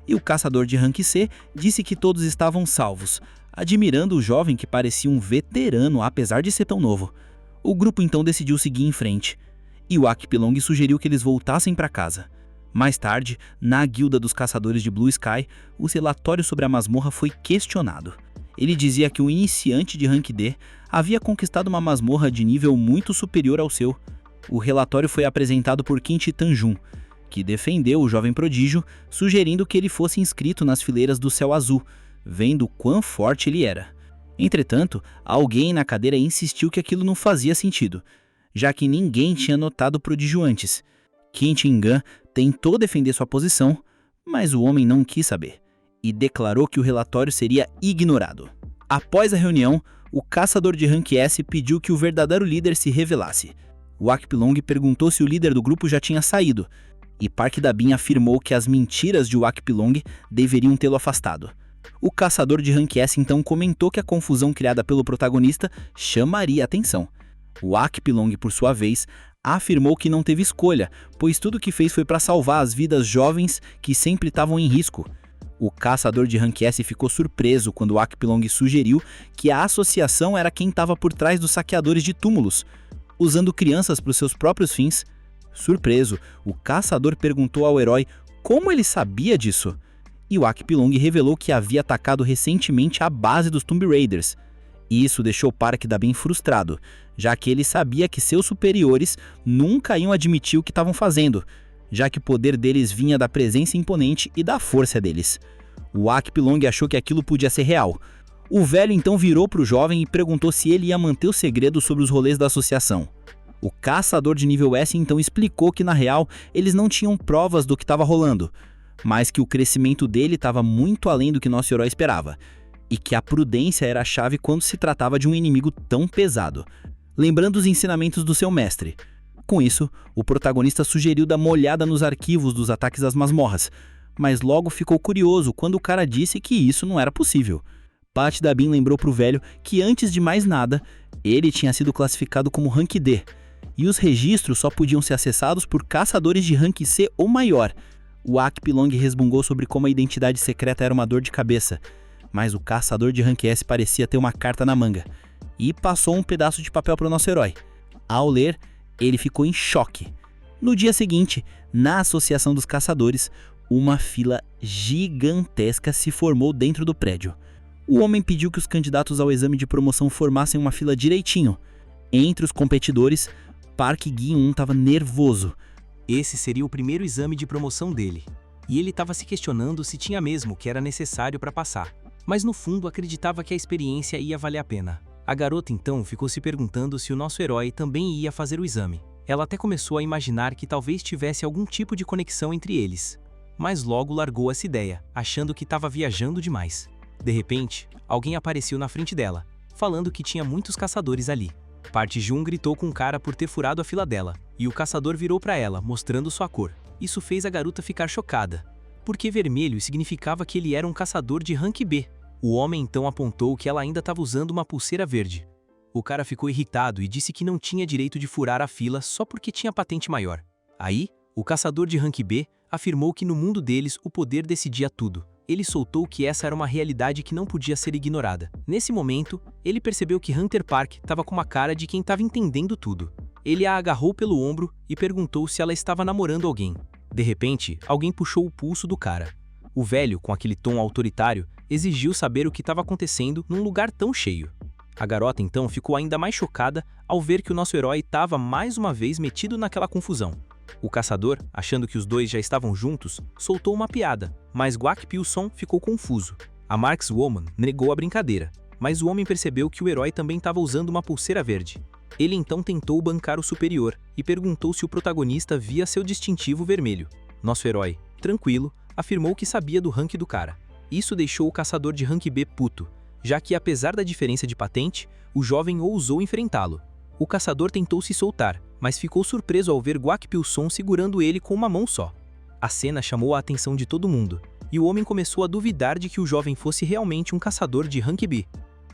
e o caçador de rank C disse que todos estavam salvos, admirando o jovem que parecia um veterano apesar de ser tão novo. O grupo então decidiu seguir em frente, e o Akpilong sugeriu que eles voltassem para casa. Mais tarde, na guilda dos caçadores de Blue Sky, o relatório sobre a masmorra foi questionado. Ele dizia que o iniciante de rank D havia conquistado uma masmorra de nível muito superior ao seu. O relatório foi apresentado por Qintinjan, que defendeu o jovem prodígio, sugerindo que ele fosse inscrito nas fileiras do Céu Azul, vendo o quão forte ele era. Entretanto, alguém na cadeira insistiu que aquilo não fazia sentido, já que ninguém tinha notado o prodígio antes. Qintinjan tentou defender sua posição, mas o homem não quis saber, e declarou que o relatório seria ignorado. Após a reunião, o caçador de rank S pediu que o verdadeiro líder se revelasse. O Akpilong perguntou se o líder do grupo já tinha saído, e Park Dabin afirmou que as mentiras de Akpilong deveriam tê-lo afastado. O caçador de rank S então comentou que a confusão criada pelo protagonista chamaria atenção. O Akpilong, por sua vez, afirmou que não teve escolha, pois tudo que fez foi para salvar as vidas jovens que sempre estavam em risco. O caçador de rank S ficou surpreso quando o Akpilong sugeriu que a associação era quem estava por trás dos saqueadores de túmulos, usando crianças para os seus próprios fins. Surpreso, o caçador perguntou ao herói como ele sabia disso, e o Akpilong revelou que havia atacado recentemente a base dos Tomb Raiders. Isso deixou Park Dabin frustrado, já que ele sabia que seus superiores nunca iam admitir o que estavam fazendo, já que o poder deles vinha da presença imponente e da força deles. O Akpilong achou que aquilo podia ser real. O velho então virou para o jovem e perguntou se ele ia manter o segredo sobre os rolês da associação. O caçador de nível S então explicou que na real eles não tinham provas do que estava rolando, mas que o crescimento dele estava muito além do que nosso herói esperava, e que a prudência era a chave quando se tratava de um inimigo tão pesado, lembrando os ensinamentos do seu mestre. Com isso, o protagonista sugeriu dar uma olhada nos arquivos dos ataques às masmorras, mas logo ficou curioso quando o cara disse que isso não era possível. Park Dabin lembrou pro velho que antes de mais nada, Ele tinha sido classificado como Rank D, e os registros só podiam ser acessados por caçadores de Rank C ou maior. O Akpilong resmungou sobre como a identidade secreta era uma dor de cabeça, mas o caçador de Rank S parecia ter uma carta na manga, e passou um pedaço de papel para o nosso herói. Ao ler, ele ficou em choque. No dia seguinte, na Associação dos Caçadores, uma fila gigantesca se formou dentro do prédio. O homem pediu que os candidatos ao exame de promoção formassem uma fila direitinho. Entre os competidores, Park Gi-un estava nervoso. Esse seria o primeiro exame de promoção dele, e ele estava se questionando se tinha mesmo o que era necessário para passar, mas no fundo acreditava que a experiência ia valer a pena. A garota então ficou se perguntando se o nosso herói também ia fazer o exame. Ela até começou a imaginar que talvez tivesse algum tipo de conexão entre eles, mas logo largou essa ideia, achando que estava viajando demais. De repente, alguém apareceu na frente dela, falando que tinha muitos caçadores ali. Park Jun gritou com o cara por ter furado a fila dela, e o caçador virou para ela, mostrando sua cor. Isso fez a garota ficar chocada, porque vermelho significava que ele era um caçador de Rank B. O homem então apontou que ela ainda estava usando uma pulseira verde. O cara ficou irritado e disse que não tinha direito de furar a fila só porque tinha patente maior. Aí, o caçador de Rank B afirmou que no mundo deles o poder decidia tudo. Ele soltou que essa era uma realidade que não podia ser ignorada. Nesse momento, ele percebeu que Hunter Park estava com uma cara de quem estava entendendo tudo. Ele a agarrou pelo ombro e perguntou se ela estava namorando alguém. De repente, alguém puxou o pulso do cara. O velho, com aquele tom autoritário, exigiu saber o que estava acontecendo num lugar tão cheio. A garota então ficou ainda mais chocada ao ver que o nosso herói estava mais uma vez metido naquela confusão. O caçador, achando que os dois já estavam juntos, soltou uma piada, mas Gwak Pil-sung ficou confuso. A Markswoman negou a brincadeira, mas o homem percebeu que o herói também estava usando uma pulseira verde. Ele então tentou bancar o superior e perguntou se o protagonista via seu distintivo vermelho. Nosso herói, tranquilo, afirmou que sabia do rank do cara. Isso deixou o caçador de Rank B puto, já que apesar da diferença de patente, o jovem ousou enfrentá-lo. O caçador tentou se soltar, mas ficou surpreso ao ver Gwak Pil-sung segurando ele com uma mão só. A cena chamou a atenção de todo mundo, e o homem começou a duvidar de que o jovem fosse realmente um caçador de Rank B.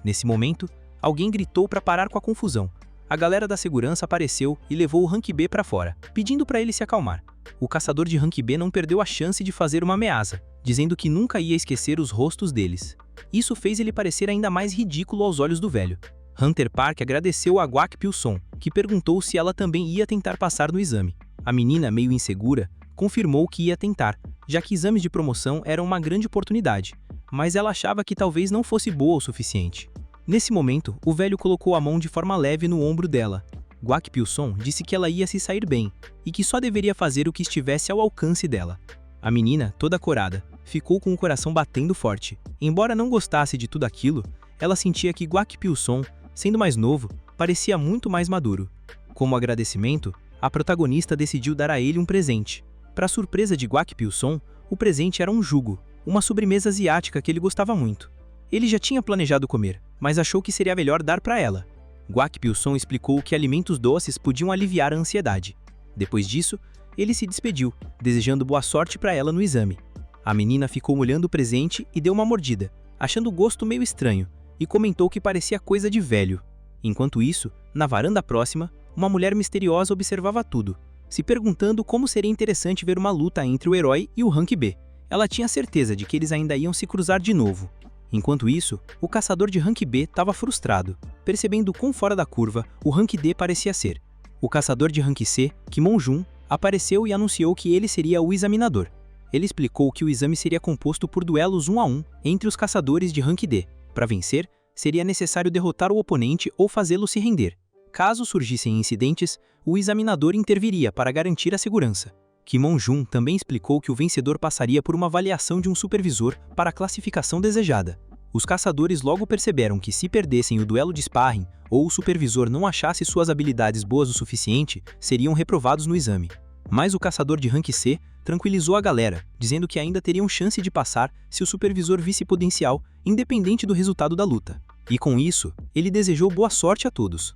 Nesse momento, alguém gritou para parar com a confusão. A galera da segurança apareceu e levou o Rank B para fora, pedindo para ele se acalmar. O caçador de Rank B não perdeu a chance de fazer uma ameaça, dizendo que nunca ia esquecer os rostos deles. Isso fez ele parecer ainda mais ridículo aos olhos do velho. Hunter Park agradeceu a Gwak Pil-sung, que perguntou se ela também ia tentar passar no exame. A menina, meio insegura, confirmou que ia tentar, já que exames de promoção eram uma grande oportunidade, mas ela achava que talvez não fosse boa o suficiente. Nesse momento, o velho colocou a mão de forma leve no ombro dela. Gwak Pil-sung disse que ela ia se sair bem, e que só deveria fazer o que estivesse ao alcance dela. A menina, toda corada, ficou com o coração batendo forte. Embora não gostasse de tudo aquilo, ela sentia que Gwak Pil-sung, sendo mais novo, parecia muito mais maduro. Como agradecimento, a protagonista decidiu dar a ele um presente. Para surpresa de Gwak Pil-sung, o presente era um jugo, uma sobremesa asiática que ele gostava muito. Ele já tinha planejado comer, mas achou que seria melhor dar para ela. Gwak Pil-sung explicou que alimentos doces podiam aliviar a ansiedade. Depois disso, ele se despediu, desejando boa sorte para ela no exame. A menina ficou molhando o presente e deu uma mordida, achando o gosto meio estranho, e comentou que parecia coisa de velho. Enquanto isso, na varanda próxima, uma mulher misteriosa observava tudo, se perguntando como seria interessante ver uma luta entre o herói e o Rank B. Ela tinha certeza de que eles ainda iam se cruzar de novo. Enquanto isso, o caçador de Rank B estava frustrado, percebendo quão fora da curva o Rank D parecia ser. O caçador de Rank C, Kim Jun, apareceu e anunciou que ele seria o examinador. Ele explicou que o exame seria composto por duelos 1 a 1 entre os caçadores de Rank D. Para vencer, seria necessário derrotar o oponente ou fazê-lo se render. Caso surgissem incidentes, o examinador interviria para garantir a segurança. Kim Jun também explicou que o vencedor passaria por uma avaliação de um supervisor para a classificação desejada. Os caçadores logo perceberam que se perdessem o duelo de sparring ou o supervisor não achasse suas habilidades boas o suficiente, seriam reprovados no exame. Mas o caçador de Rank C tranquilizou a galera, dizendo que ainda teriam chance de passar se o supervisor visse potencial, independente do resultado da luta. E com isso, ele desejou boa sorte a todos.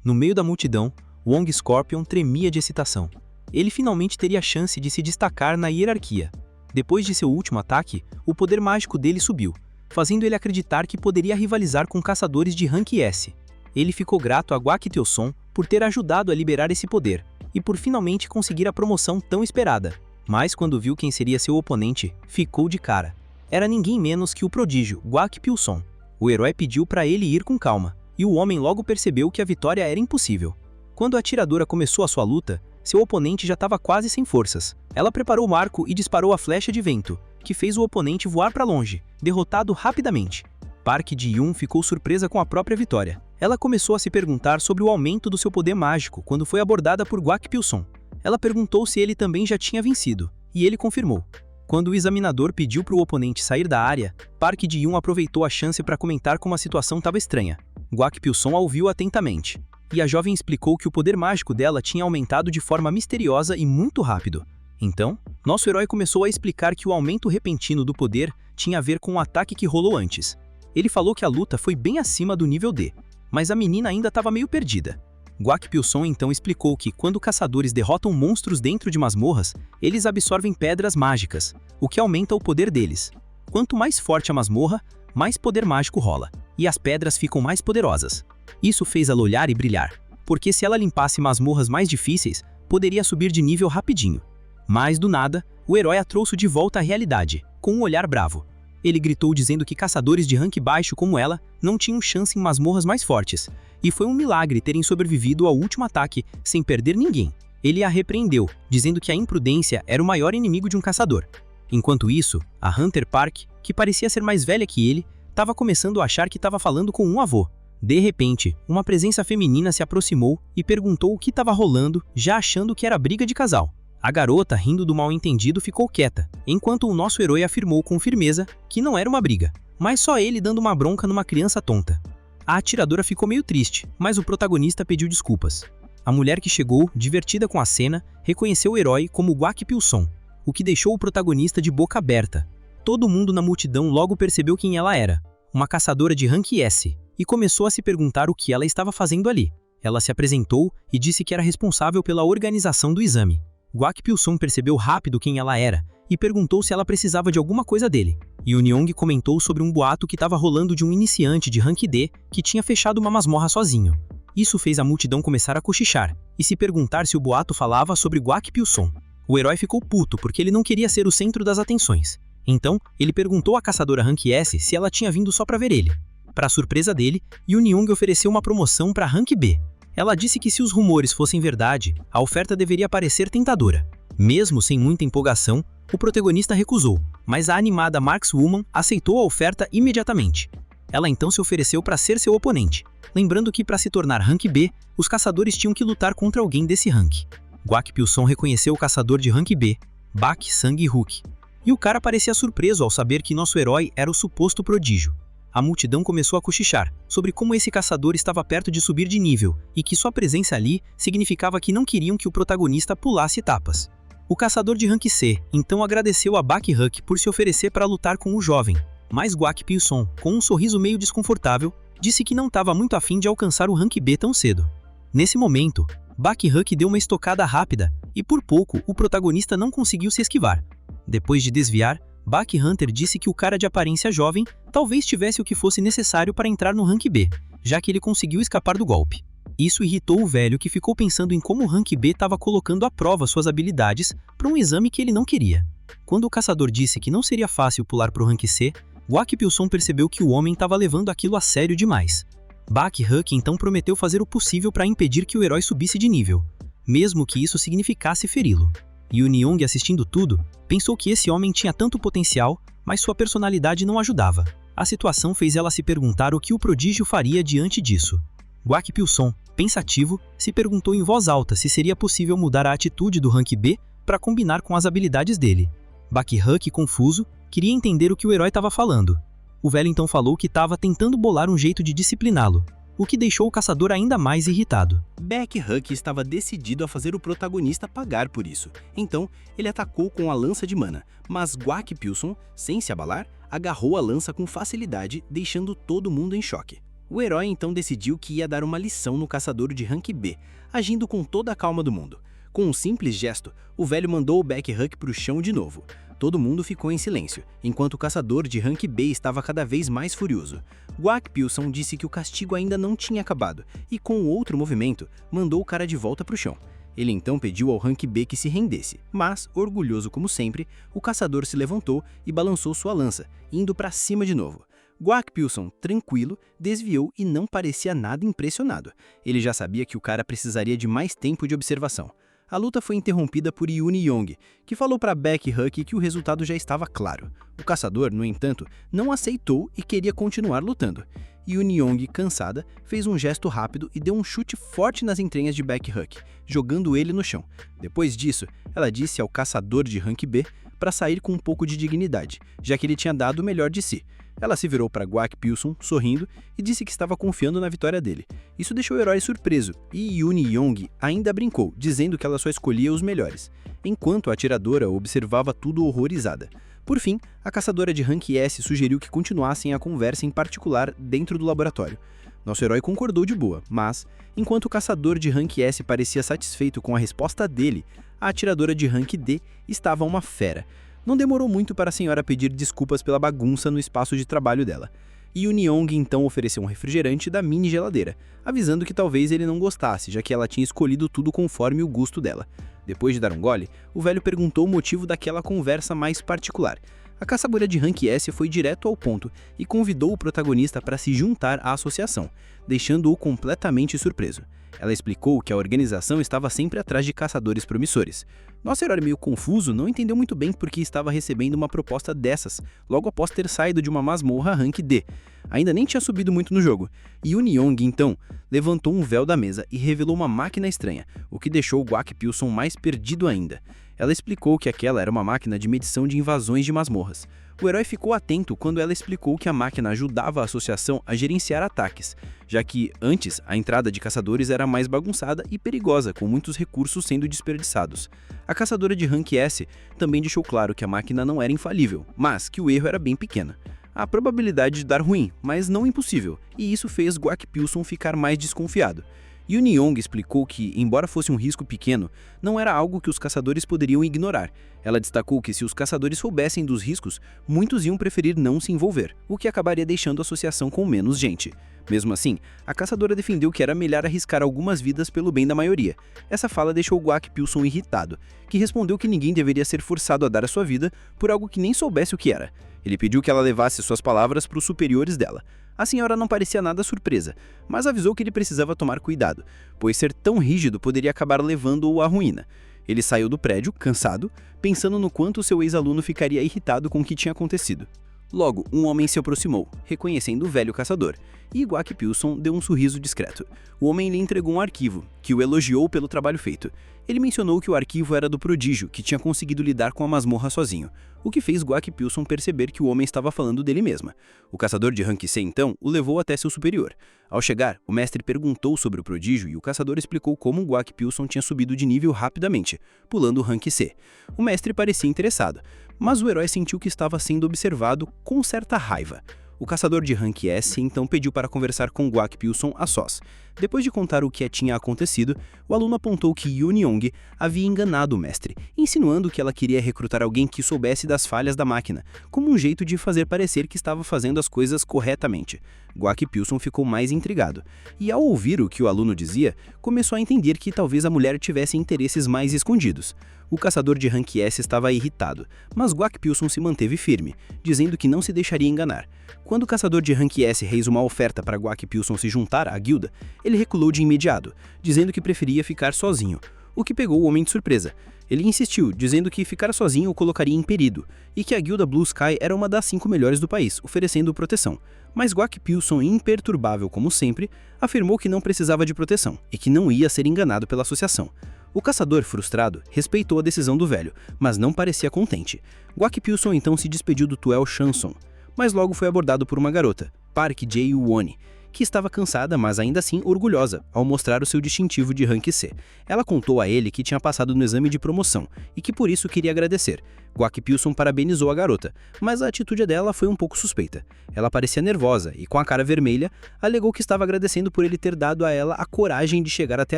No meio da multidão, Wong Scorpion tremia de excitação. Ele finalmente teria a chance de se destacar na hierarquia. Depois de seu último ataque, o poder mágico dele subiu, fazendo ele acreditar que poderia rivalizar com caçadores de Rank S. Ele ficou grato a Guak Teoson por ter ajudado a liberar esse poder e por finalmente conseguir a promoção tão esperada. Mas quando viu quem seria seu oponente, ficou de cara. Era ninguém menos que o prodígio Guak Pilson. O herói pediu para ele ir com calma, e o homem logo percebeu que a vitória era impossível. Quando a atiradora começou a sua luta, seu oponente já estava quase sem forças. Ela preparou o arco e disparou a flecha de vento, que fez o oponente voar para longe, derrotado rapidamente. Park Ji-yoon ficou surpresa com a própria vitória. Ela começou a se perguntar sobre o aumento do seu poder mágico quando foi abordada por Guak Pilson. Ela perguntou se ele também já tinha vencido, e ele confirmou. Quando o examinador pediu para o oponente sair da área, Park Ji-yoon aproveitou a chance para comentar como a situação estava estranha. Guak Pilson a ouviu atentamente, e a jovem explicou que o poder mágico dela tinha aumentado de forma misteriosa e muito rápido. Então, nosso herói começou a explicar que o aumento repentino do poder tinha a ver com o ataque que rolou antes. Ele falou que a luta foi bem acima do nível D, mas a menina ainda estava meio perdida. Guak Pilson então explicou que, quando caçadores derrotam monstros dentro de masmorras, eles absorvem pedras mágicas, o que aumenta o poder deles. Quanto mais forte a masmorra, mais poder mágico rola, e as pedras ficam mais poderosas. Isso fez ela olhar e brilhar, porque se ela limpasse masmorras mais difíceis, poderia subir de nível rapidinho. Mas, do nada, o herói a trouxe de volta à realidade, com um olhar bravo. Ele gritou dizendo que caçadores de rank baixo como ela não tinham chance em masmorras mais fortes, e foi um milagre terem sobrevivido ao último ataque sem perder ninguém. Ele a repreendeu, dizendo que a imprudência era o maior inimigo de um caçador. Enquanto isso, a Hunter Park, que parecia ser mais velha que ele, estava começando a achar que estava falando com um avô. De repente, uma presença feminina se aproximou e perguntou o que estava rolando, já achando que era briga de casal. A garota, rindo do mal-entendido, ficou quieta, enquanto o nosso herói afirmou com firmeza que não era uma briga, mas só ele dando uma bronca numa criança tonta. A atiradora ficou meio triste, mas o protagonista pediu desculpas. A mulher que chegou, divertida com a cena, reconheceu o herói como Guak Pilson, o que deixou o protagonista de boca aberta. Todo mundo na multidão logo percebeu quem ela era, uma caçadora de rank S, e começou a se perguntar o que ela estava fazendo ali. Ela se apresentou e disse que era responsável pela organização do exame. Guak Pilson percebeu rápido quem ela era e perguntou se ela precisava de alguma coisa dele. Yoon-young comentou sobre um boato que estava rolando de um iniciante de rank D que tinha fechado uma masmorra sozinho. Isso fez a multidão começar a cochichar e se perguntar se o boato falava sobre Guak Pilson. O herói ficou puto porque ele não queria ser o centro das atenções. Então, ele perguntou à caçadora rank S se ela tinha vindo só para ver ele. Para surpresa dele, Yoon-young ofereceu uma promoção para rank B. Ela disse que se os rumores fossem verdade, a oferta deveria parecer tentadora. Mesmo sem muita empolgação, o protagonista recusou, mas a animada Markswoman aceitou a oferta imediatamente. Ela então se ofereceu para ser seu oponente, lembrando que para se tornar rank B, os caçadores tinham que lutar contra alguém desse rank. Guak Pilson reconheceu o caçador de rank B, Bak Sang-hook, e o cara parecia surpreso ao saber que nosso herói era o suposto prodígio. A multidão começou a cochichar sobre como esse caçador estava perto de subir de nível e que sua presença ali significava que não queriam que o protagonista pulasse etapas. O caçador de rank C então agradeceu a Bak Hook por se oferecer para lutar com o jovem, mas Guak Pilson, com um sorriso meio desconfortável, disse que não estava muito afim de alcançar o rank B tão cedo. Nesse momento, Bak Hook deu uma estocada rápida e por pouco o protagonista não conseguiu se esquivar. Depois de desviar, Bak Hunter disse que o cara de aparência jovem talvez tivesse o que fosse necessário para entrar no rank B, já que ele conseguiu escapar do golpe. Isso irritou o velho, que ficou pensando em como o rank B estava colocando à prova suas habilidades para um exame que ele não queria. Quando o caçador disse que não seria fácil pular para o rank C, Guak Pilson percebeu que o homem estava levando aquilo a sério demais. Bak Hook então prometeu fazer o possível para impedir que o herói subisse de nível, mesmo que isso significasse feri-lo. Yoon-young, assistindo tudo, pensou que esse homem tinha tanto potencial, mas sua personalidade não ajudava. A situação fez ela se perguntar o que o prodígio faria diante disso. Guak Pilson, pensativo, se perguntou em voz alta se seria possível mudar a atitude do rank B para combinar com as habilidades dele. Bak Hook, confuso, queria entender o que o herói estava falando. O velho então falou que estava tentando bolar um jeito de discipliná-lo, o que deixou o caçador ainda mais irritado. Bak Hook estava decidido a fazer o protagonista pagar por isso, então ele atacou com a lança de mana, mas Guak Pilson, sem se abalar, agarrou a lança com facilidade, deixando todo mundo em choque. O herói então decidiu que ia dar uma lição no caçador de rank B, agindo com toda a calma do mundo. Com um simples gesto, o velho mandou o Bak Hook para o chão de novo, Todo mundo ficou em silêncio, enquanto o caçador de rank B estava cada vez mais furioso. Guak Pilson disse que o castigo ainda não tinha acabado e, com outro movimento, mandou o cara de volta para o chão. Ele então pediu ao rank B que se rendesse, mas, orgulhoso como sempre, o caçador se levantou e balançou sua lança, indo para cima de novo. Guak Pilson, tranquilo, desviou e não parecia nada impressionado. Ele já sabia que o cara precisaria de mais tempo de observação. A luta foi interrompida por Yoon Young, que falou para Baek Hyuk que o resultado já estava claro. O caçador, no entanto, não aceitou e queria continuar lutando. Yoon Young, cansada, fez um gesto rápido e deu um chute forte nas entranhas de Baek Hyuk, jogando ele no chão. Depois disso, ela disse ao caçador de rank B para sair com um pouco de dignidade, já que ele tinha dado o melhor de si. Ela se virou para Guak Pilson, sorrindo, e disse que estava confiando na vitória dele. Isso deixou o herói surpreso, e Yoon Young ainda brincou, dizendo que ela só escolhia os melhores, enquanto a atiradora observava tudo horrorizada. Por fim, a caçadora de rank S sugeriu que continuassem a conversa em particular dentro do laboratório. Nosso herói concordou de boa, mas, enquanto o caçador de rank S parecia satisfeito com a resposta dele, a atiradora de rank D estava uma fera. Não demorou muito para a senhora pedir desculpas pela bagunça no espaço de trabalho dela. Yoon Young então ofereceu um refrigerante da mini geladeira, avisando que talvez ele não gostasse, já que ela tinha escolhido tudo conforme o gosto dela. Depois de dar um gole, o velho perguntou o motivo daquela conversa mais particular. A caçadora de rank S foi direto ao ponto e convidou o protagonista para se juntar à associação, deixando-o completamente surpreso. Ela explicou que a organização estava sempre atrás de caçadores promissores. Nosso herói, meio confuso, não entendeu muito bem por que estava recebendo uma proposta dessas, logo após ter saído de uma masmorra rank D. Ainda nem tinha subido muito no jogo. Yoon Young, então, levantou um véu da mesa e revelou uma máquina estranha, o que deixou o Guak Pilson mais perdido ainda. Ela explicou que aquela era uma máquina de medição de invasões de masmorras. O herói ficou atento quando ela explicou que a máquina ajudava a associação a gerenciar ataques, já que, antes, a entrada de caçadores era mais bagunçada e perigosa, com muitos recursos sendo desperdiçados. A caçadora de rank S também deixou claro que a máquina não era infalível, mas que o erro era bem pequeno. Há probabilidade de dar ruim, mas não impossível, e isso fez Guak Pilson ficar mais desconfiado. Yoon Young explicou que, embora fosse um risco pequeno, não era algo que os caçadores poderiam ignorar. Ela destacou que se os caçadores soubessem dos riscos, muitos iam preferir não se envolver, o que acabaria deixando a associação com menos gente. Mesmo assim, a caçadora defendeu que era melhor arriscar algumas vidas pelo bem da maioria. Essa fala deixou Guak Pilson irritado, que respondeu que ninguém deveria ser forçado a dar a sua vida por algo que nem soubesse o que era. Ele pediu que ela levasse suas palavras para os superiores dela. A senhora não parecia nada surpresa, mas avisou que ele precisava tomar cuidado, pois ser tão rígido poderia acabar levando-o à ruína. Ele saiu do prédio, cansado, pensando no quanto seu ex-aluno ficaria irritado com o que tinha acontecido. Logo, um homem se aproximou, reconhecendo o velho caçador, e Guak Pilson deu um sorriso discreto. O homem lhe entregou um arquivo, que o elogiou pelo trabalho feito. Ele mencionou que o arquivo era do prodígio, que tinha conseguido lidar com a masmorra sozinho, o que fez Guak Pilson perceber que o homem estava falando dele mesma. O caçador de rank C, então, o levou até seu superior. Ao chegar, o mestre perguntou sobre o prodígio e o caçador explicou como Guak Pilson tinha subido de nível rapidamente, pulando o rank C. O mestre parecia interessado, mas o herói sentiu que estava sendo observado com certa raiva. O caçador de rank S então pediu para conversar com Guak Pilson a sós. Depois de contar o que tinha acontecido, o aluno apontou que Yoon Young havia enganado o mestre, insinuando que ela queria recrutar alguém que soubesse das falhas da máquina, como um jeito de fazer parecer que estava fazendo as coisas corretamente. Guak Pilson ficou mais intrigado, e ao ouvir o que o aluno dizia, começou a entender que talvez a mulher tivesse interesses mais escondidos. O caçador de rank S estava irritado, mas Guak Pilson se manteve firme, dizendo que não se deixaria enganar. Quando o caçador de rank S fez uma oferta para Guak Pilson se juntar à guilda, ele reculou de imediato, dizendo que preferia ficar sozinho, o que pegou o homem de surpresa. Ele insistiu, dizendo que ficar sozinho o colocaria em perigo, e que a guilda Blue Sky era uma das 5 melhores do país, oferecendo proteção. Mas Guak Pilson, imperturbável como sempre, afirmou que não precisava de proteção, e que não ia ser enganado pela associação. O caçador, frustrado, respeitou a decisão do velho, mas não parecia contente. Guak Pilson então se despediu do Tuel Chanson, mas logo foi abordado por uma garota, Park Jae-won, que estava cansada, mas ainda assim orgulhosa, ao mostrar o seu distintivo de rank C. Ela contou a ele que tinha passado no exame de promoção e que por isso queria agradecer. Guak Pilson parabenizou a garota, mas a atitude dela foi um pouco suspeita. Ela parecia nervosa e, com a cara vermelha, alegou que estava agradecendo por ele ter dado a ela a coragem de chegar até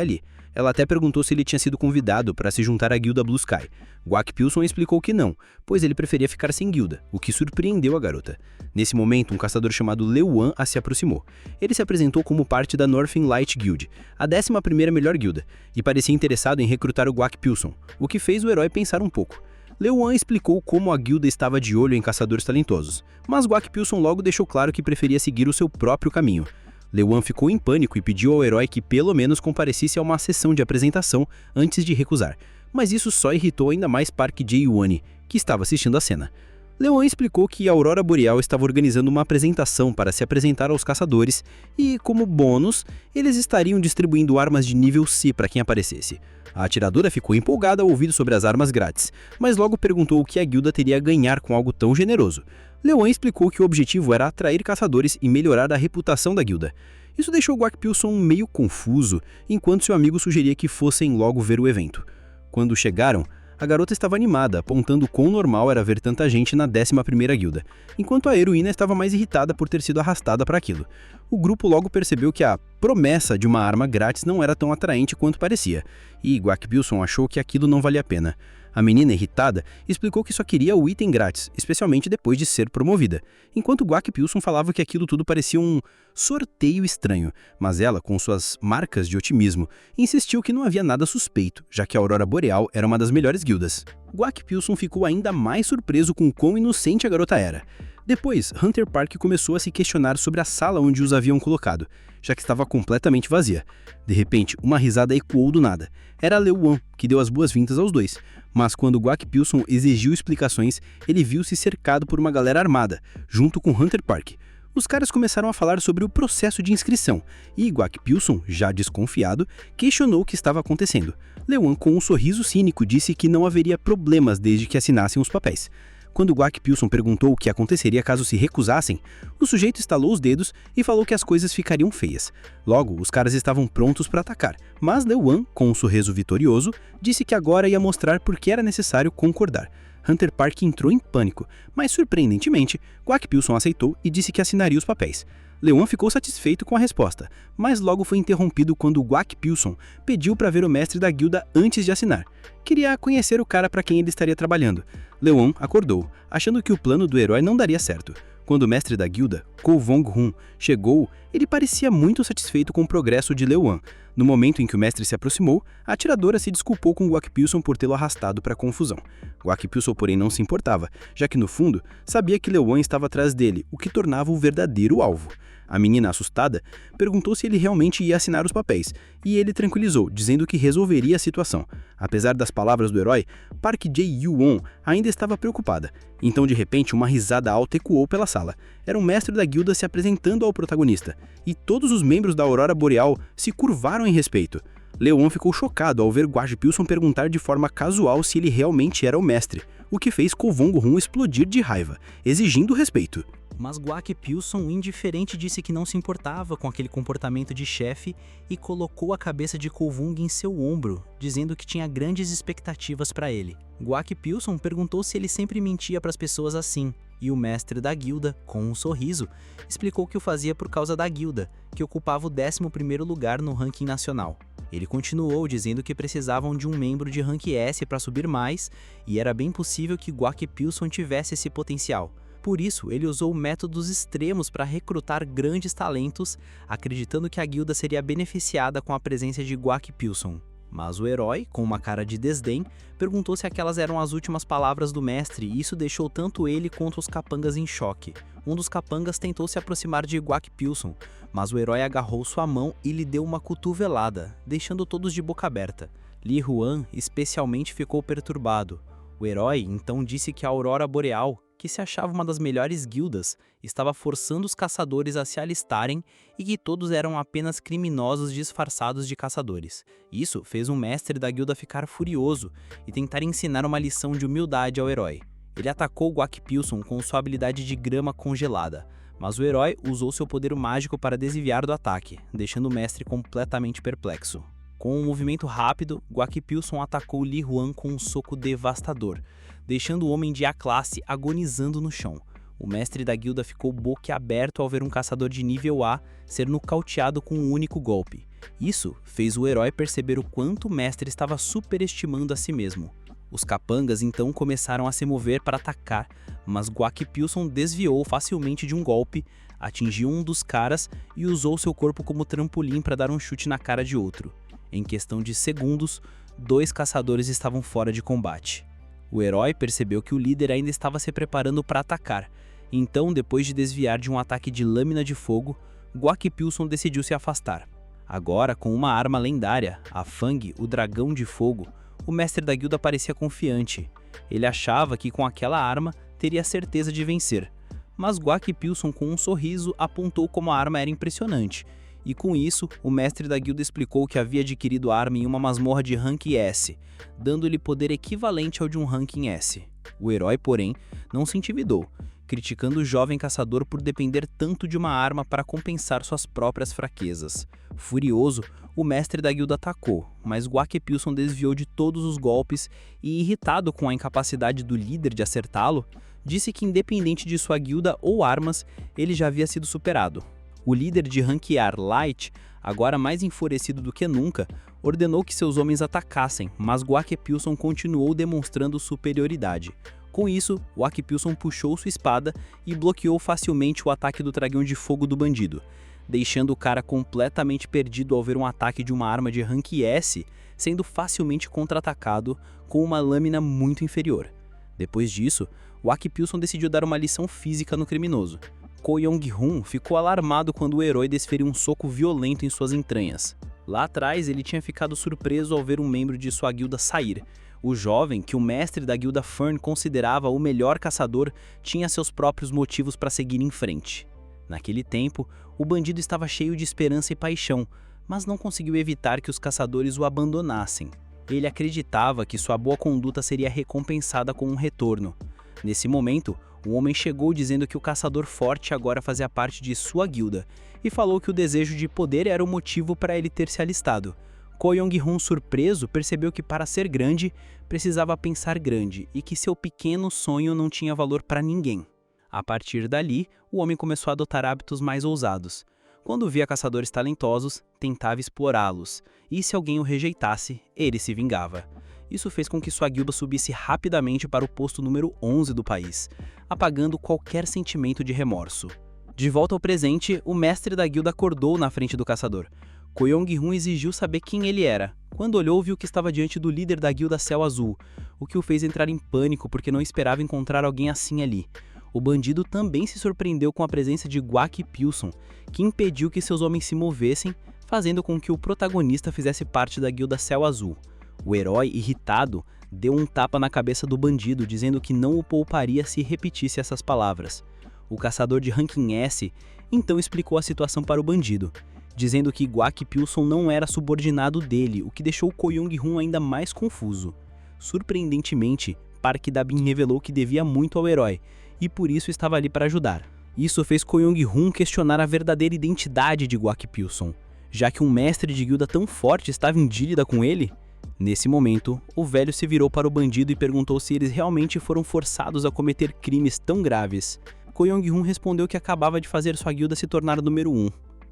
ali. Ela até perguntou se ele tinha sido convidado para se juntar à guilda Blue Sky. Guac Pilson explicou que não, pois ele preferia ficar sem guilda, o que surpreendeu a garota. Nesse momento, um caçador chamado Leuan se aproximou. Ele se apresentou como parte da Northern Light Guild, a 11ª melhor guilda, e parecia interessado em recrutar o Guac Pilson, o que fez o herói pensar um pouco. Leuan explicou como a guilda estava de olho em caçadores talentosos, mas Guac Pilson logo deixou claro que preferia seguir o seu próprio caminho. Leuan ficou em pânico e pediu ao herói que pelo menos comparecesse a uma sessão de apresentação antes de recusar, mas isso só irritou ainda mais Park Jae-won, que estava assistindo a cena. Leuan explicou que a Aurora Boreal estava organizando uma apresentação para se apresentar aos caçadores e, como bônus, eles estariam distribuindo armas de nível C para quem aparecesse. A atiradora ficou empolgada ao ouvir sobre as armas grátis, mas logo perguntou o que a guilda teria a ganhar com algo tão generoso. Leuan explicou que o objetivo era atrair caçadores e melhorar a reputação da guilda. Isso deixou Guac Pilson meio confuso, enquanto seu amigo sugeria que fossem logo ver o evento. Quando chegaram, a garota estava animada, apontando quão normal era ver tanta gente na 11ª guilda, enquanto a heroína estava mais irritada por ter sido arrastada para aquilo. O grupo logo percebeu que a promessa de uma arma grátis não era tão atraente quanto parecia, e Guac Pilson achou que aquilo não valia a pena. A menina, irritada, explicou que só queria o item grátis, especialmente depois de ser promovida, enquanto Guac Pilson falava que aquilo tudo parecia um sorteio estranho, mas ela, com suas marcas de otimismo, insistiu que não havia nada suspeito, já que a Aurora Boreal era uma das melhores guildas. Guac Pilson ficou ainda mais surpreso com quão inocente a garota era. Depois, Hunter Park começou a se questionar sobre a sala onde os haviam colocado, já que estava completamente vazia. De repente, uma risada ecoou do nada. Era Leuan, que deu as boas-vindas aos dois, mas quando Guac Pilson exigiu explicações, ele viu-se cercado por uma galera armada, junto com Hunter Park. Os caras começaram a falar sobre o processo de inscrição, e Guac Pilson, já desconfiado, questionou o que estava acontecendo. Leuan, com um sorriso cínico, disse que não haveria problemas desde que assinassem os papéis. Quando Guac Pilson perguntou o que aconteceria caso se recusassem, o sujeito estalou os dedos e falou que as coisas ficariam feias. Logo, os caras estavam prontos para atacar, mas Leuan, com um sorriso vitorioso, disse que agora ia mostrar por que era necessário concordar. Hunter Park entrou em pânico, mas surpreendentemente, Guac Pilson aceitou e disse que assinaria os papéis. Leuan ficou satisfeito com a resposta, mas logo foi interrompido quando Guac Pilson pediu para ver o mestre da guilda antes de assinar. Queria conhecer o cara para quem ele estaria trabalhando. Leuan acordou, achando que o plano do herói não daria certo. Quando o mestre da guilda, Ko Vong-hun, chegou, ele parecia muito satisfeito com o progresso de Leuan. No momento em que o mestre se aproximou, a atiradora se desculpou com Guac Pilson por tê-lo arrastado para a confusão. Guac Pilson, porém, não se importava, já que no fundo, sabia que Leuan estava atrás dele, o que tornava o verdadeiro alvo. A menina, assustada, perguntou se ele realmente ia assinar os papéis, e ele tranquilizou, dizendo que resolveria a situação. Apesar das palavras do herói, Park Jae-won ainda estava preocupada. Então, de repente, uma risada alta ecoou pela sala. Era um mestre da guilda se apresentando ao protagonista, e todos os membros da Aurora Boreal se curvaram em respeito. Leuan ficou chocado ao ver Guac Pilson perguntar de forma casual se ele realmente era o mestre, o que fez Ko Vong-hun explodir de raiva, exigindo respeito. Mas Guac Pilson, indiferente, disse que não se importava com aquele comportamento de chefe e colocou a cabeça de Ko Vong em seu ombro, dizendo que tinha grandes expectativas para ele. Guac Pilson perguntou se ele sempre mentia para as pessoas assim, e o mestre da guilda, com um sorriso, explicou que o fazia por causa da guilda, que ocupava o 11º lugar no ranking nacional. Ele continuou dizendo que precisavam de um membro de rank S para subir mais, e era bem possível que Guac Pilson tivesse esse potencial. Por isso, ele usou métodos extremos para recrutar grandes talentos, acreditando que a guilda seria beneficiada com a presença de Guac Pilson. Mas o herói, com uma cara de desdém, perguntou se aquelas eram as últimas palavras do mestre, e isso deixou tanto ele quanto os capangas em choque. Um dos capangas tentou se aproximar de Guac Pilson, mas o herói agarrou sua mão e lhe deu uma cotovelada, deixando todos de boca aberta. Li Huan especialmente ficou perturbado. O herói então disse que a Aurora Boreal, que se achava uma das melhores guildas, estava forçando os caçadores a se alistarem e que todos eram apenas criminosos disfarçados de caçadores. Isso fez um mestre da guilda ficar furioso e tentar ensinar uma lição de humildade ao herói. Ele atacou Guac Pilson com sua habilidade de grama congelada, mas o herói usou seu poder mágico para desviar do ataque, deixando o mestre completamente perplexo. Com um movimento rápido, Guac Pilson atacou Li Huan com um soco devastador, deixando o homem de A-classe agonizando no chão. O mestre da guilda ficou boquiaberto ao ver um caçador de nível A ser nocauteado com um único golpe. Isso fez o herói perceber o quanto o mestre estava superestimando a si mesmo. Os capangas então começaram a se mover para atacar, mas Guac Pilson desviou facilmente de um golpe, atingiu um dos caras e usou seu corpo como trampolim para dar um chute na cara de outro. Em questão de segundos, 2 caçadores estavam fora de combate. O herói percebeu que o líder ainda estava se preparando para atacar, então, depois de desviar de um ataque de lâmina de fogo, Guac Pilson decidiu se afastar. Agora, com uma arma lendária, a Fang, o dragão de fogo, o mestre da guilda parecia confiante. Ele achava que com aquela arma teria certeza de vencer. Mas Guac Pilson, com um sorriso, apontou como a arma era impressionante. E com isso, o mestre da guilda explicou que havia adquirido a arma em uma masmorra de ranking S, dando-lhe poder equivalente ao de um ranking S. O herói, porém, não se intimidou, criticando o jovem caçador por depender tanto de uma arma para compensar suas próprias fraquezas. Furioso, o mestre da guilda atacou, mas Guac Pilson desviou de todos os golpes e, irritado com a incapacidade do líder de acertá-lo, disse que independente de sua guilda ou armas, ele já havia sido superado. O líder de ranquear Light, agora mais enfurecido do que nunca, ordenou que seus homens atacassem, mas Guac Pilson continuou demonstrando superioridade. Com isso, Guac Pilson puxou sua espada e bloqueou facilmente o ataque do dragão de fogo do bandido, deixando o cara completamente perdido ao ver um ataque de uma arma de rank S sendo facilmente contra-atacado com uma lâmina muito inferior. Depois disso, Guac Pilson decidiu dar uma lição física no criminoso. Ko Yong-hun ficou alarmado quando o herói desferiu um soco violento em suas entranhas. Lá atrás, ele tinha ficado surpreso ao ver um membro de sua guilda sair. O jovem, que o mestre da guilda Fern considerava o melhor caçador, tinha seus próprios motivos para seguir em frente. Naquele tempo, o bandido estava cheio de esperança e paixão, mas não conseguiu evitar que os caçadores o abandonassem. Ele acreditava que sua boa conduta seria recompensada com um retorno. Nesse momento, o homem chegou dizendo que o caçador forte agora fazia parte de sua guilda e falou que o desejo de poder era o motivo para ele ter se alistado. Ko Yong-hun, surpreso, percebeu que para ser grande, precisava pensar grande e que seu pequeno sonho não tinha valor para ninguém. A partir dali, o homem começou a adotar hábitos mais ousados. Quando via caçadores talentosos, tentava explorá-los, e se alguém o rejeitasse, ele se vingava. Isso fez com que sua guilda subisse rapidamente para o posto número 11 do país, apagando qualquer sentimento de remorso. De volta ao presente, o mestre da guilda acordou na frente do caçador. Ko Yong-hun exigiu saber quem ele era. Quando olhou, viu que estava diante do líder da guilda Céu Azul, o que o fez entrar em pânico porque não esperava encontrar alguém assim ali. O bandido também se surpreendeu com a presença de Guac Pilson, que impediu que seus homens se movessem, fazendo com que o protagonista fizesse parte da guilda Céu Azul. O herói, irritado, deu um tapa na cabeça do bandido, dizendo que não o pouparia se repetisse essas palavras. O caçador de ranking S então explicou a situação para o bandido, dizendo que Guac Pilson não era subordinado dele, o que deixou Ko Yong-hun ainda mais confuso. Surpreendentemente, Park Da-bin revelou que devia muito ao herói, e por isso estava ali para ajudar. Isso fez Ko Yong-hun questionar a verdadeira identidade de Guac Pilson, já que um mestre de guilda tão forte estava em dívida com ele. Nesse momento, o velho se virou para o bandido e perguntou se eles realmente foram forçados a cometer crimes tão graves. Ko Yong-hun respondeu que acabava de fazer sua guilda se tornar número 1.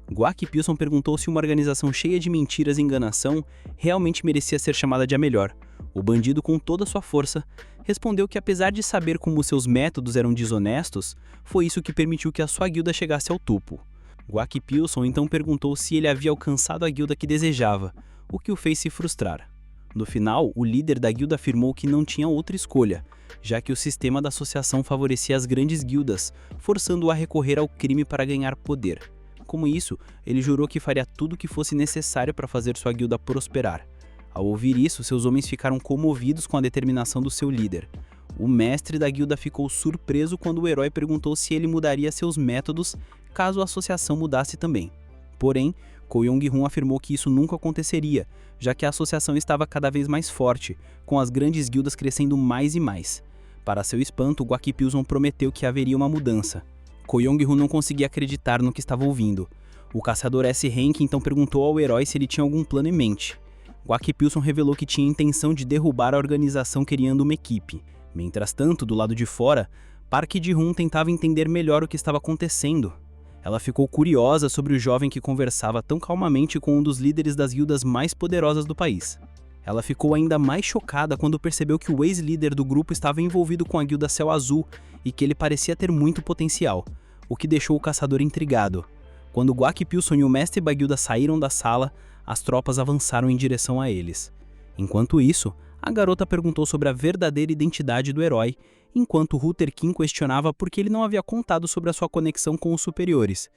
Guac Pilson perguntou se uma organização cheia de mentiras e enganação realmente merecia ser chamada de a melhor. O bandido, com toda sua força, respondeu que apesar de saber como seus métodos eram desonestos, foi isso que permitiu que a sua guilda chegasse ao topo. Guac Pilson então perguntou se ele havia alcançado a guilda que desejava, o que o fez se frustrar. No final, o líder da guilda afirmou que não tinha outra escolha, já que o sistema da associação favorecia as grandes guildas, forçando-o a recorrer ao crime para ganhar poder. Como isso, ele jurou que faria tudo o que fosse necessário para fazer sua guilda prosperar. Ao ouvir isso, seus homens ficaram comovidos com a determinação do seu líder. O mestre da guilda ficou surpreso quando o herói perguntou se ele mudaria seus métodos caso a associação mudasse também. Porém, Ko Yong-hun afirmou que isso nunca aconteceria, já que a associação estava cada vez mais forte, com as grandes guildas crescendo mais e mais. Para seu espanto, Guac Pilson prometeu que haveria uma mudança. Ko Yong-hun não conseguia acreditar no que estava ouvindo. O caçador S-Rank então perguntou ao herói se ele tinha algum plano em mente. Guac Pilson revelou que tinha intenção de derrubar a organização criando uma equipe. Mientras tanto, do lado de fora, Park Ji-hun tentava entender melhor o que estava acontecendo. Ela ficou curiosa sobre o jovem que conversava tão calmamente com um dos líderes das guildas mais poderosas do país. Ela ficou ainda mais chocada quando percebeu que o ex-líder do grupo estava envolvido com a guilda Céu Azul e que ele parecia ter muito potencial, o que deixou o caçador intrigado. Quando Guac Pilson e o mestre da guilda saíram da sala, as tropas avançaram em direção a eles. Enquanto isso, a garota perguntou sobre a verdadeira identidade do herói, enquanto Hutterkin questionava por que ele não havia contado sobre a sua conexão com os superiores.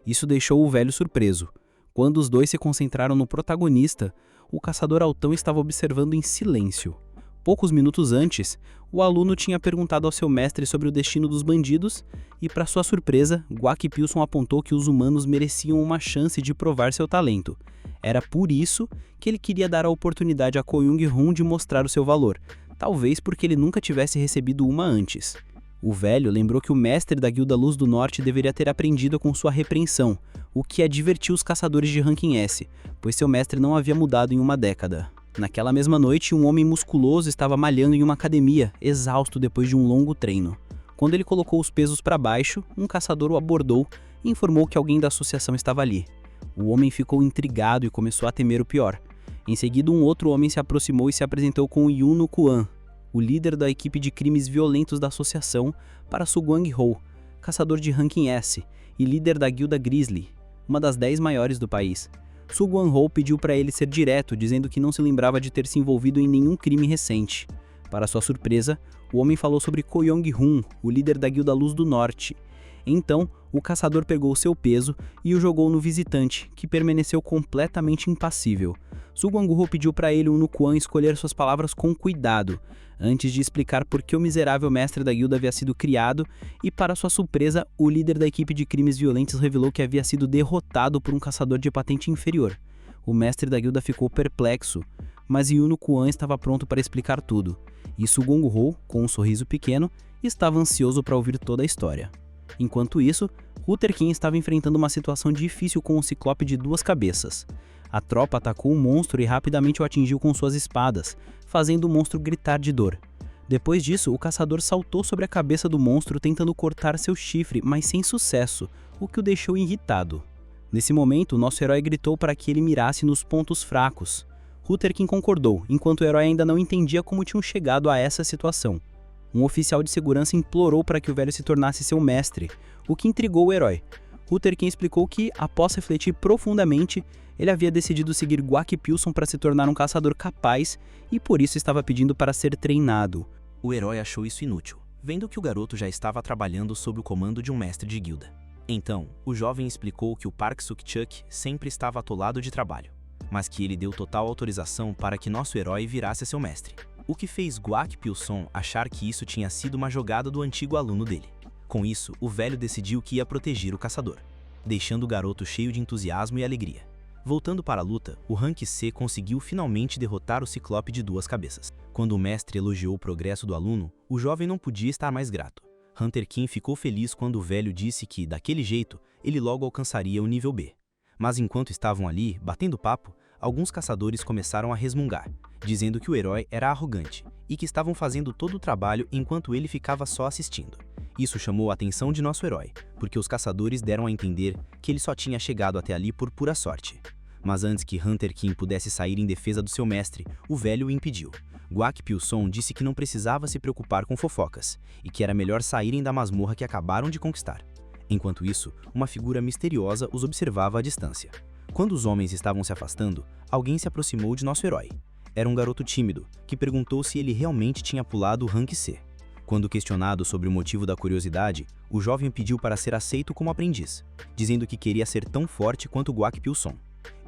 Isso deixou o velho surpreso. Quando os dois se concentraram no protagonista, o caçador altão estava observando em silêncio. Poucos minutos antes, o aluno tinha perguntado ao seu mestre sobre o destino dos bandidos e, para sua surpresa, Guac Pilson apontou que os humanos mereciam uma chance de provar seu talento. Era por isso que ele queria dar a oportunidade a Ko Young-hun de mostrar o seu valor, talvez porque ele nunca tivesse recebido uma antes. O velho lembrou que o mestre da Guilda Luz do Norte deveria ter aprendido com sua repreensão, o que advertiu os caçadores de ranking S, pois seu mestre não havia mudado em uma década. Naquela mesma noite, um homem musculoso estava malhando em uma academia, exausto depois de um longo treino. Quando ele colocou os pesos para baixo, um caçador o abordou e informou que alguém da associação estava ali. O homem ficou intrigado e começou a temer o pior. Em seguida, um outro homem se aproximou e se apresentou com Yuno Kuan, o líder da equipe de crimes violentos da associação, para Su Guang-ho, caçador de ranking S e líder da guilda Grizzly, uma das 10 maiores do país. Su Guang-ho pediu para ele ser direto, dizendo que não se lembrava de ter se envolvido em nenhum crime recente. Para sua surpresa, o homem falou sobre Ko Young-hun, o líder da Guilda Luz do Norte. Então, o caçador pegou seu peso e o jogou no visitante, que permaneceu completamente impassível. Su Guang-ho pediu para ele Yuno Kuan escolher suas palavras com cuidado, antes de explicar por que o miserável mestre da guilda havia sido criado, e para sua surpresa, o líder da equipe de crimes violentos revelou que havia sido derrotado por um caçador de patente inferior. O mestre da guilda ficou perplexo, mas Yuno Kuan estava pronto para explicar tudo, e Su Guang-ho, com um sorriso pequeno, estava ansioso para ouvir toda a história. Enquanto isso, Hutterkin estava enfrentando uma situação difícil com um ciclope de 2 cabeças. A tropa atacou o monstro e rapidamente o atingiu com suas espadas, fazendo o monstro gritar de dor. Depois disso, o caçador saltou sobre a cabeça do monstro tentando cortar seu chifre, mas sem sucesso, o que o deixou irritado. Nesse momento, nosso herói gritou para que ele mirasse nos pontos fracos. Hutterkin concordou, enquanto o herói ainda não entendia como tinham chegado a essa situação. Um oficial de segurança implorou para que o velho se tornasse seu mestre, o que intrigou o herói. Hutterkin explicou que, após refletir profundamente, ele havia decidido seguir Guac Pilson para se tornar um caçador capaz e por isso estava pedindo para ser treinado. O herói achou isso inútil, vendo que o garoto já estava trabalhando sob o comando de um mestre de guilda. Então, o jovem explicou que o Park Suk-chuk sempre estava atolado de trabalho, mas que ele deu total autorização para que nosso herói virasse seu mestre, o que fez Guac Pilson achar que isso tinha sido uma jogada do antigo aluno dele. Com isso, o velho decidiu que ia proteger o caçador, deixando o garoto cheio de entusiasmo e alegria. Voltando para a luta, o Rank C conseguiu finalmente derrotar o Ciclope de 2 cabeças. Quando o mestre elogiou o progresso do aluno, o jovem não podia estar mais grato. Hutterkin ficou feliz quando o velho disse que, daquele jeito, ele logo alcançaria o nível B. Mas enquanto estavam ali, batendo papo, alguns caçadores começaram a resmungar, dizendo que o herói era arrogante e que estavam fazendo todo o trabalho enquanto ele ficava só assistindo. Isso chamou a atenção de nosso herói, porque os caçadores deram a entender que ele só tinha chegado até ali por pura sorte. Mas antes que Hutterkin pudesse sair em defesa do seu mestre, o velho o impediu. Guac Pilson disse que não precisava se preocupar com fofocas, e que era melhor saírem da masmorra que acabaram de conquistar. Enquanto isso, uma figura misteriosa os observava à distância. Quando os homens estavam se afastando, alguém se aproximou de nosso herói. Era um garoto tímido, que perguntou se ele realmente tinha pulado o Rank C. Quando questionado sobre o motivo da curiosidade, o jovem pediu para ser aceito como aprendiz, dizendo que queria ser tão forte quanto Guac Pilson.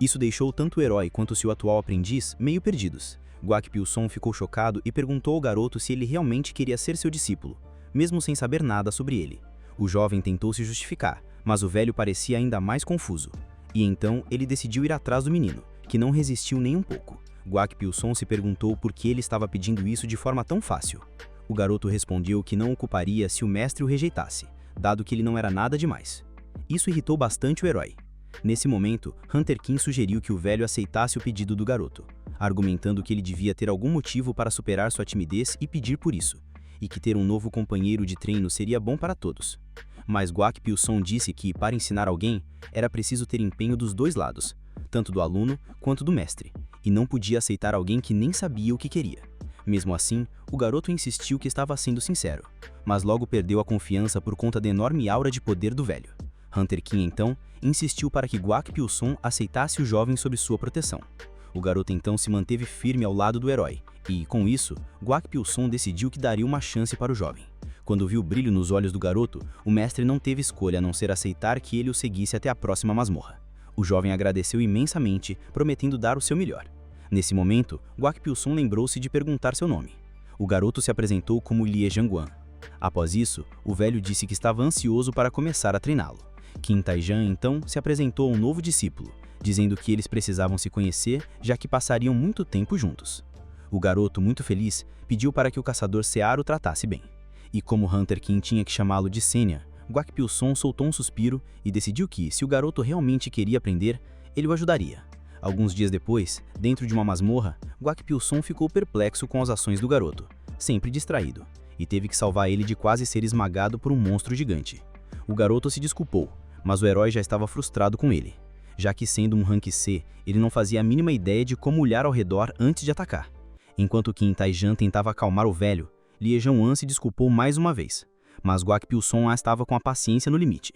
Isso deixou tanto o herói quanto seu atual aprendiz meio perdidos. Guac Pilson ficou chocado e perguntou ao garoto se ele realmente queria ser seu discípulo, mesmo sem saber nada sobre ele. O jovem tentou se justificar, mas o velho parecia ainda mais confuso. E então ele decidiu ir atrás do menino, que não resistiu nem um pouco. Guac Pilson se perguntou por que ele estava pedindo isso de forma tão fácil. O garoto respondeu que não o culparia se o mestre o rejeitasse, dado que ele não era nada demais. Isso irritou bastante o herói. Nesse momento, Hutterkin sugeriu que o velho aceitasse o pedido do garoto, argumentando que ele devia ter algum motivo para superar sua timidez e pedir por isso, e que ter um novo companheiro de treino seria bom para todos. Mas Guak Pilson disse que, para ensinar alguém, era preciso ter empenho dos dois lados, tanto do aluno quanto do mestre, e não podia aceitar alguém que nem sabia o que queria. Mesmo assim, o garoto insistiu que estava sendo sincero, mas logo perdeu a confiança por conta da enorme aura de poder do velho. Hunter King, então, insistiu para que Guak Pilson aceitasse o jovem sob sua proteção. O garoto então se manteve firme ao lado do herói, e, com isso, Guak Pilson decidiu que daria uma chance para o jovem. Quando viu o brilho nos olhos do garoto, o mestre não teve escolha a não ser aceitar que ele o seguisse até a próxima masmorra. O jovem agradeceu imensamente, prometendo dar o seu melhor. Nesse momento, Guak Pilson lembrou-se de perguntar seu nome. O garoto se apresentou como Lie Zhangguan. Após isso, o velho disse que estava ansioso para começar a treiná-lo. Qin Taijian, então, se apresentou a um novo discípulo, dizendo que eles precisavam se conhecer, já que passariam muito tempo juntos. O garoto, muito feliz, pediu para que o caçador Sear o tratasse bem. E como Hunter King tinha que chamá-lo de Senya, Guak Pilson soltou um suspiro e decidiu que, se o garoto realmente queria aprender, ele o ajudaria. Alguns dias depois, dentro de uma masmorra, Guak Pilson ficou perplexo com as ações do garoto, sempre distraído, e teve que salvar ele de quase ser esmagado por um monstro gigante. O garoto se desculpou, mas o herói já estava frustrado com ele, já que sendo um rank C, ele não fazia a mínima ideia de como olhar ao redor antes de atacar. Enquanto Qin Taijian tentava acalmar o velho, Lie Zhangguan se desculpou mais uma vez, mas Guak Pilson estava com a paciência no limite.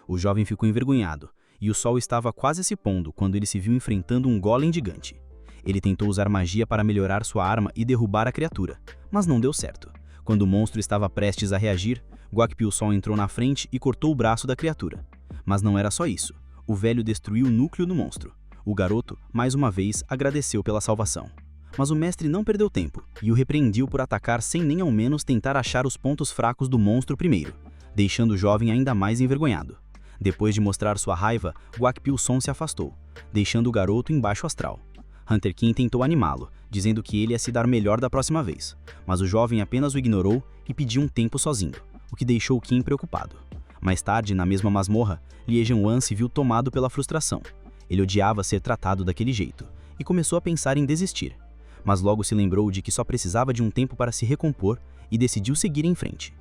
O jovem ficou envergonhado, e o sol estava quase se pondo quando ele se viu enfrentando um golem gigante. Ele tentou usar magia para melhorar sua arma e derrubar a criatura, mas não deu certo. Quando o monstro estava prestes a reagir, Guak Pilson entrou na frente e cortou o braço da criatura. Mas não era só isso. O velho destruiu o núcleo do monstro. O garoto, mais uma vez, agradeceu pela salvação. Mas o mestre não perdeu tempo e o repreendiu por atacar sem nem ao menos tentar achar os pontos fracos do monstro primeiro, deixando o jovem ainda mais envergonhado. Depois de mostrar sua raiva, Guak Pilson se afastou, deixando o garoto em baixo astral. Hunter King tentou animá-lo, dizendo que ele ia se dar melhor da próxima vez, mas o jovem apenas o ignorou e pediu um tempo sozinho, o que deixou King preocupado. Mais tarde, na mesma masmorra, Lie Zhangguan se viu tomado pela frustração. Ele odiava ser tratado daquele jeito e começou a pensar em desistir. Mas logo se lembrou de que só precisava de um tempo para se recompor e decidiu seguir em frente.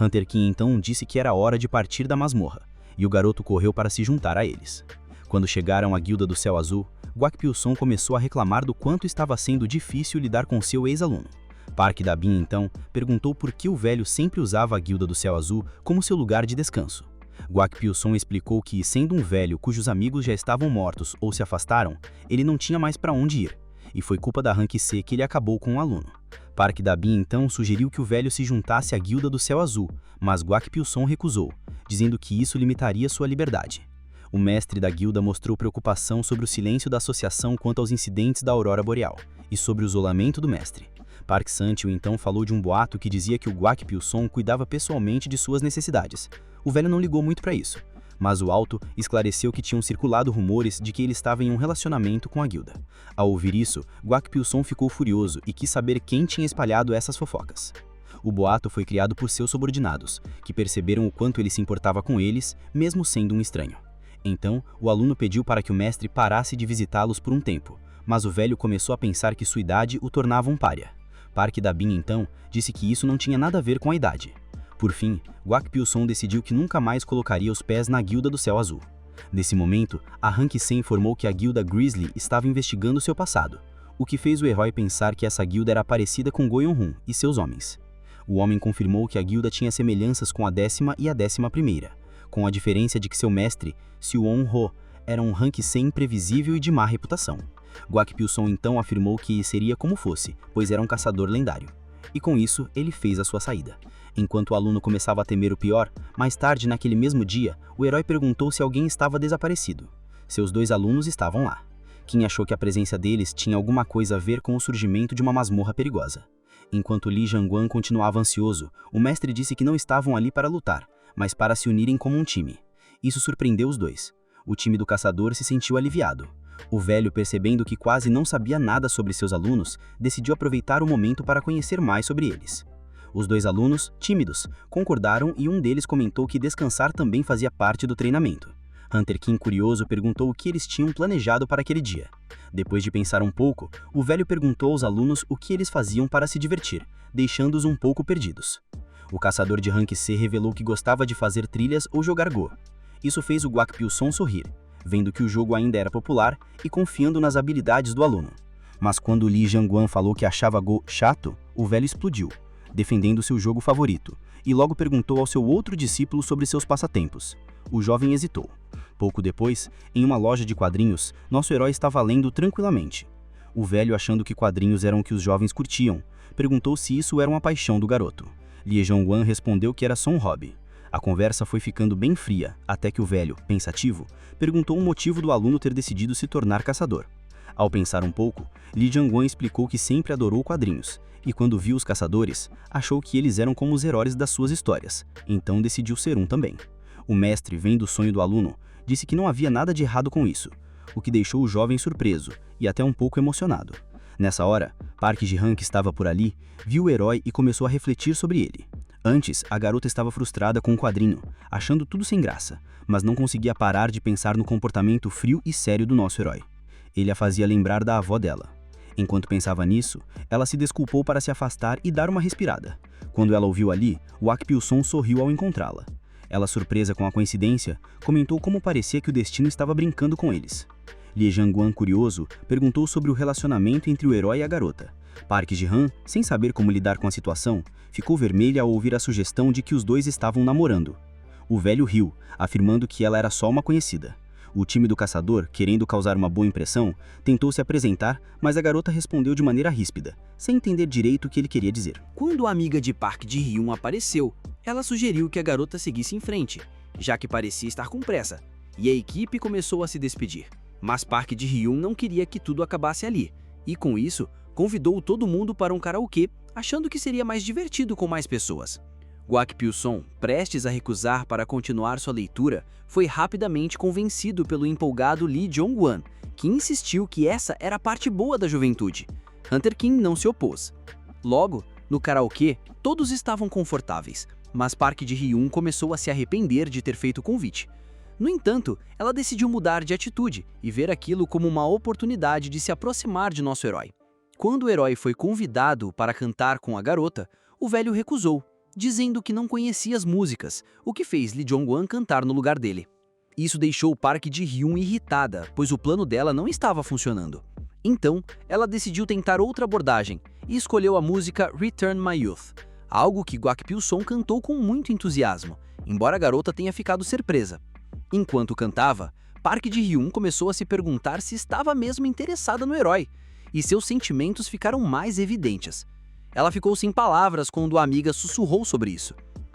Hunter King então disse que era hora de partir da masmorra, e o garoto correu para se juntar a eles. Quando chegaram à Guilda do Céu Azul, Guak Pilson começou a reclamar do quanto estava sendo difícil lidar com seu ex-aluno. Park Da-bin então perguntou por que o velho sempre usava a Guilda do Céu Azul como seu lugar de descanso. Guak Pilson explicou que, sendo um velho cujos amigos já estavam mortos ou se afastaram, ele não tinha mais para onde ir, e foi culpa da Rank C que ele acabou com o aluno. Park Da-bin então sugeriu que o velho se juntasse à Guilda do Céu Azul, mas Guak Pilson recusou, dizendo que isso limitaria sua liberdade. O mestre da guilda mostrou preocupação sobre o silêncio da associação quanto aos incidentes da aurora boreal, e sobre o isolamento do mestre. Park Santil então falou de um boato que dizia que o Guak Pilson cuidava pessoalmente de suas necessidades. O velho não ligou muito para isso, mas o alto esclareceu que tinham circulado rumores de que ele estava em um relacionamento com a guilda. Ao ouvir isso, Guak Pilson ficou furioso e quis saber quem tinha espalhado essas fofocas. O boato foi criado por seus subordinados, que perceberam o quanto ele se importava com eles, mesmo sendo um estranho. Então, o aluno pediu para que o mestre parasse de visitá-los por um tempo, mas o velho começou a pensar que sua idade o tornava um pária. Park Da-bin, então, disse que isso não tinha nada a ver com a idade. Por fim, Guak Pilson decidiu que nunca mais colocaria os pés na Guilda do Céu Azul. Nesse momento, a Rank C informou que a Guilda Grizzly estava investigando seu passado, o que fez o herói pensar que essa guilda era parecida com Goyon-hun e seus homens. O homem confirmou que a guilda tinha semelhanças com a 10ª e a 11ª, com a diferença de que seu mestre, Seon-ho, era um Rank C imprevisível e de má reputação. Guak Pilson então afirmou que seria como fosse, pois era um caçador lendário. E com isso, ele fez a sua saída. Enquanto o aluno começava a temer o pior, mais tarde naquele mesmo dia, o herói perguntou se alguém estava desaparecido. Seus dois alunos estavam lá. Kim achou que a presença deles tinha alguma coisa a ver com o surgimento de uma masmorra perigosa. Enquanto Lie Zhangguan continuava ansioso, o mestre disse que não estavam ali para lutar, mas para se unirem como um time. Isso surpreendeu os dois. O time do caçador se sentiu aliviado. O velho, percebendo que quase não sabia nada sobre seus alunos, decidiu aproveitar o momento para conhecer mais sobre eles. Os dois alunos, tímidos, concordaram e um deles comentou que descansar também fazia parte do treinamento. Hunter King, curioso, perguntou o que eles tinham planejado para aquele dia. Depois de pensar um pouco, o velho perguntou aos alunos o que eles faziam para se divertir, deixando-os um pouco perdidos. O caçador de rank C revelou que gostava de fazer trilhas ou jogar Go. Isso fez o Guak Pilson sorrir, vendo que o jogo ainda era popular e confiando nas habilidades do aluno. Mas quando Li Jianguan falou que achava Go chato, o velho explodiu, defendendo seu jogo favorito, e logo perguntou ao seu outro discípulo sobre seus passatempos. O jovem hesitou. Pouco depois, em uma loja de quadrinhos, nosso herói estava lendo tranquilamente. O velho, achando que quadrinhos eram o que os jovens curtiam, perguntou se isso era uma paixão do garoto. Li Jianguan respondeu que era só um hobby. A conversa foi ficando bem fria, até que o velho, pensativo, perguntou o motivo do aluno ter decidido se tornar caçador. Ao pensar um pouco, Li Jianguan explicou que sempre adorou quadrinhos, e quando viu os caçadores, achou que eles eram como os heróis das suas histórias, então decidiu ser um também. O mestre, vendo o sonho do aluno, disse que não havia nada de errado com isso, o que deixou o jovem surpreso e até um pouco emocionado. Nessa hora, Park Ji-han, que estava por ali, viu o herói e começou a refletir sobre ele. Antes, a garota estava frustrada com o quadrinho, achando tudo sem graça, mas não conseguia parar de pensar no comportamento frio e sério do nosso herói. Ele a fazia lembrar da avó dela. Enquanto pensava nisso, ela se desculpou para se afastar e dar uma respirada. Quando ela ouviu ali, Guak Pilson sorriu ao encontrá-la. Ela, surpresa com a coincidência, comentou como parecia que o destino estava brincando com eles. Li Jianguan, curioso, perguntou sobre o relacionamento entre o herói e a garota. Park Ji-han, sem saber como lidar com a situação, ficou vermelha ao ouvir a sugestão de que os dois estavam namorando. O velho riu, afirmando que ela era só uma conhecida. O time do caçador, querendo causar uma boa impressão, tentou se apresentar, mas a garota respondeu de maneira ríspida, sem entender direito o que ele queria dizer. Quando a amiga de Park Ji-hyun apareceu, ela sugeriu que a garota seguisse em frente, já que parecia estar com pressa, e a equipe começou a se despedir. Mas Park Ji-hyun não queria que tudo acabasse ali, e com isso, convidou todo mundo para um karaokê, achando que seria mais divertido com mais pessoas. Guak Pilson, prestes a recusar para continuar sua leitura, foi rapidamente convencido pelo empolgado Li Jianguan, que insistiu que essa era a parte boa da juventude. Hunter Kim não se opôs. Logo, no karaokê, todos estavam confortáveis, mas Park Ji-hyun começou a se arrepender de ter feito o convite. No entanto, ela decidiu mudar de atitude e ver aquilo como uma oportunidade de se aproximar de nosso herói. Quando o herói foi convidado para cantar com a garota, o velho recusou, dizendo que não conhecia as músicas, o que fez Li Jianguan cantar no lugar dele. Isso deixou Park Ji-hyun irritada, pois o plano dela não estava funcionando. Então, ela decidiu tentar outra abordagem e escolheu a música Return My Youth, algo que Guak Pilson cantou com muito entusiasmo, embora a garota tenha ficado surpresa. Enquanto cantava, Park Ji-hyun começou a se perguntar se estava mesmo interessada no herói, e seus sentimentos ficaram mais evidentes. Ela ficou sem palavras quando a amiga sussurrou sobre isso.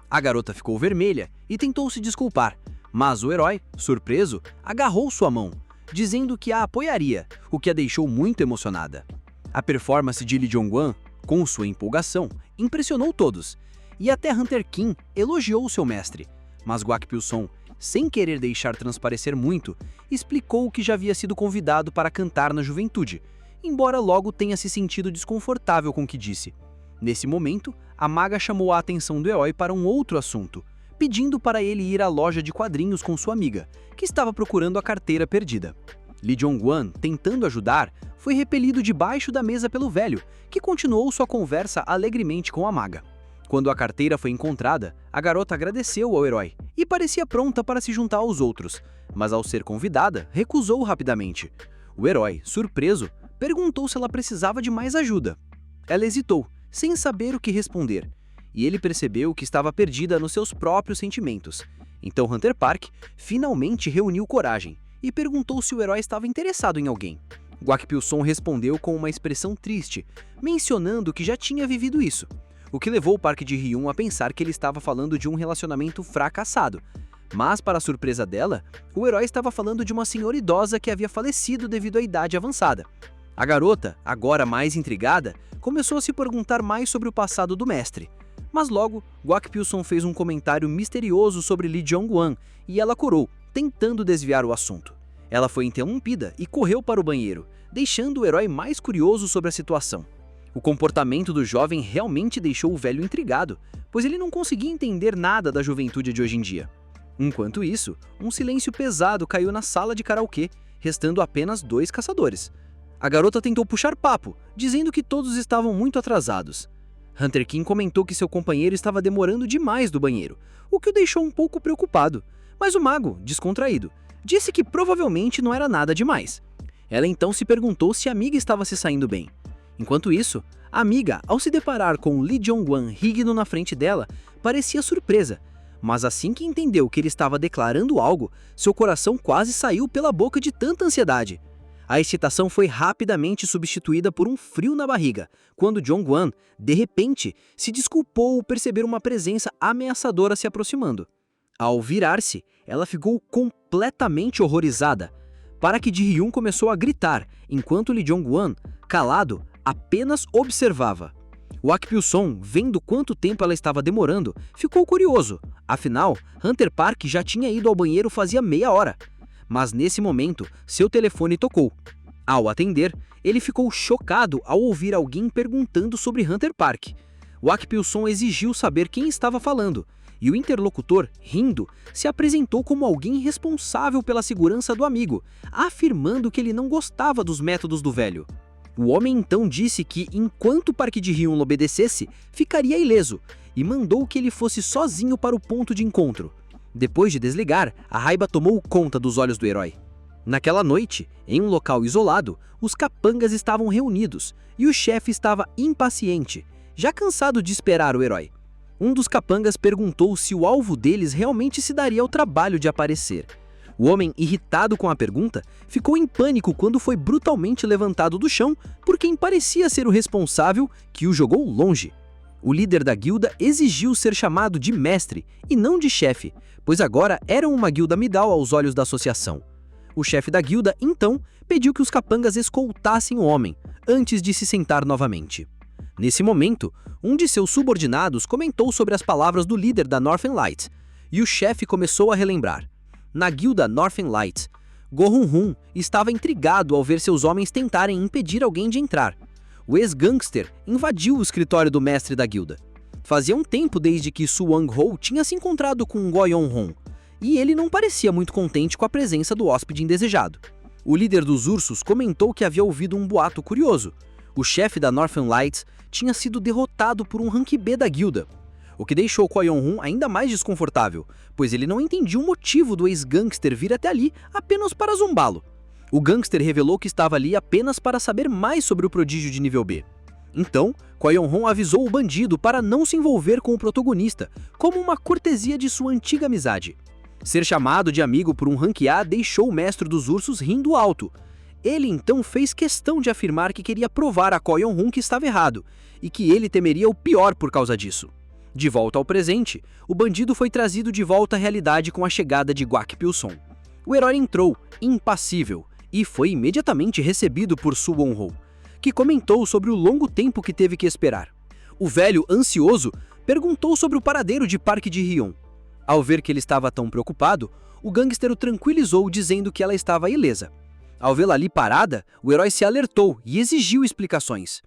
A garota ficou vermelha e tentou se desculpar, mas o herói, surpreso, agarrou sua mão, dizendo que a apoiaria, o que a deixou muito emocionada. A performance de Li Jianguan, com sua empolgação, impressionou todos, e até Hunter Kim elogiou seu mestre, mas Guak Pilson, sem querer deixar transparecer muito, explicou que já havia sido convidado para cantar na juventude, embora logo tenha se sentido desconfortável com o que disse. Nesse momento, a maga chamou a atenção do herói para um outro assunto, pedindo para ele ir à loja de quadrinhos com sua amiga, que estava procurando a carteira perdida. Li Jianguan, tentando ajudar, foi repelido debaixo da mesa pelo velho, que continuou sua conversa alegremente com a maga. Quando a carteira foi encontrada, a garota agradeceu ao herói e parecia pronta para se juntar aos outros, mas ao ser convidada, recusou rapidamente. O herói, surpreso, perguntou se ela precisava de mais ajuda. Ela hesitou, sem saber o que responder, e ele percebeu que estava perdida nos seus próprios sentimentos. Então Hunter Park finalmente reuniu coragem e perguntou se o herói estava interessado em alguém. Guak Pilson respondeu com uma expressão triste, mencionando que já tinha vivido isso, o que levou Park Ji-hyun a pensar que ele estava falando de um relacionamento fracassado. Mas, para a surpresa dela, o herói estava falando de uma senhora idosa que havia falecido devido à idade avançada. A garota, agora mais intrigada, começou a se perguntar mais sobre o passado do mestre. Mas logo, Guak Pilson fez um comentário misterioso sobre Li Jianguan e ela corou, tentando desviar o assunto. Ela foi interrompida e correu para o banheiro, deixando o herói mais curioso sobre a situação. O comportamento do jovem realmente deixou o velho intrigado, pois ele não conseguia entender nada da juventude de hoje em dia. Enquanto isso, um silêncio pesado caiu na sala de karaokê, restando apenas 2 caçadores. A garota tentou puxar papo, dizendo que todos estavam muito atrasados. Hunter Kim comentou que seu companheiro estava demorando demais do banheiro, o que o deixou um pouco preocupado. Mas o mago, descontraído, disse que provavelmente não era nada demais. Ela então se perguntou se a amiga estava se saindo bem. Enquanto isso, a amiga, ao se deparar com Lee Jong-wan rígido na frente dela, parecia surpresa. Mas assim que entendeu que ele estava declarando algo, seu coração quase saiu pela boca de tanta ansiedade. A excitação foi rapidamente substituída por um frio na barriga, quando Jong-wan, de repente, se desculpou ao perceber uma presença ameaçadora se aproximando. Ao virar-se, ela ficou completamente horrorizada. Park Ji-hyun começou a gritar, enquanto Lee Jong-wan, calado, apenas observava. Wak Pil-sung, vendo quanto tempo ela estava demorando, ficou curioso. Afinal, Hunter Park já tinha ido ao banheiro fazia meia hora. Mas nesse momento, seu telefone tocou. Ao atender, ele ficou chocado ao ouvir alguém perguntando sobre Hunter Park. Wak Pil-sung exigiu saber quem estava falando, e o interlocutor, rindo, se apresentou como alguém responsável pela segurança do amigo, afirmando que ele não gostava dos métodos do velho. O homem então disse que, enquanto Park Ji-hyun obedecesse, ficaria ileso, e mandou que ele fosse sozinho para o ponto de encontro. Depois de desligar, a raiva tomou conta dos olhos do herói. Naquela noite, em um local isolado, os capangas estavam reunidos, e o chefe estava impaciente, já cansado de esperar o herói. Um dos capangas perguntou se o alvo deles realmente se daria ao trabalho de aparecer. O homem, irritado com a pergunta, ficou em pânico quando foi brutalmente levantado do chão por quem parecia ser o responsável, que o jogou longe. O líder da guilda exigiu ser chamado de mestre e não de chefe, pois agora eram uma guilda Midal aos olhos da associação. O chefe da guilda, então, pediu que os capangas escoltassem o homem, antes de se sentar novamente. Nesse momento, um de seus subordinados comentou sobre as palavras do líder da Northern Light, e o chefe começou a relembrar. Na guilda Northern Light, Go Hun-hun estava intrigado ao ver seus homens tentarem impedir alguém de entrar. O ex-gangster invadiu o escritório do mestre da guilda. Fazia um tempo desde que Su Wang-ho tinha se encontrado com Go Yon-hon, e ele não parecia muito contente com a presença do hóspede indesejado. O líder dos ursos comentou que havia ouvido um boato curioso. O chefe da Northern Lights tinha sido derrotado por um rank B da guilda, o que deixou Ko Yon-hun ainda mais desconfortável, pois ele não entendia o motivo do ex-gangster vir até ali apenas para zombá-lo. O gangster revelou que estava ali apenas para saber mais sobre o prodígio de nível B. Então, Ko Yon-hun avisou o bandido para não se envolver com o protagonista, como uma cortesia de sua antiga amizade. Ser chamado de amigo por um rank A deixou o mestre dos ursos rindo alto. Ele então fez questão de afirmar que queria provar a Ko Yon-hun que estava errado, e que ele temeria o pior por causa disso. De volta ao presente, o bandido foi trazido de volta à realidade com a chegada de Wak Pil-sung. O herói entrou, impassível, e foi imediatamente recebido por Su Won-ho, que comentou sobre o longo tempo que teve que esperar. O velho, ansioso, perguntou sobre o paradeiro de Park Ji-hyun. Ao ver que ele estava tão preocupado, o gangster o tranquilizou dizendo que ela estava ilesa. Ao vê-la ali parada, o herói se alertou e exigiu explicações.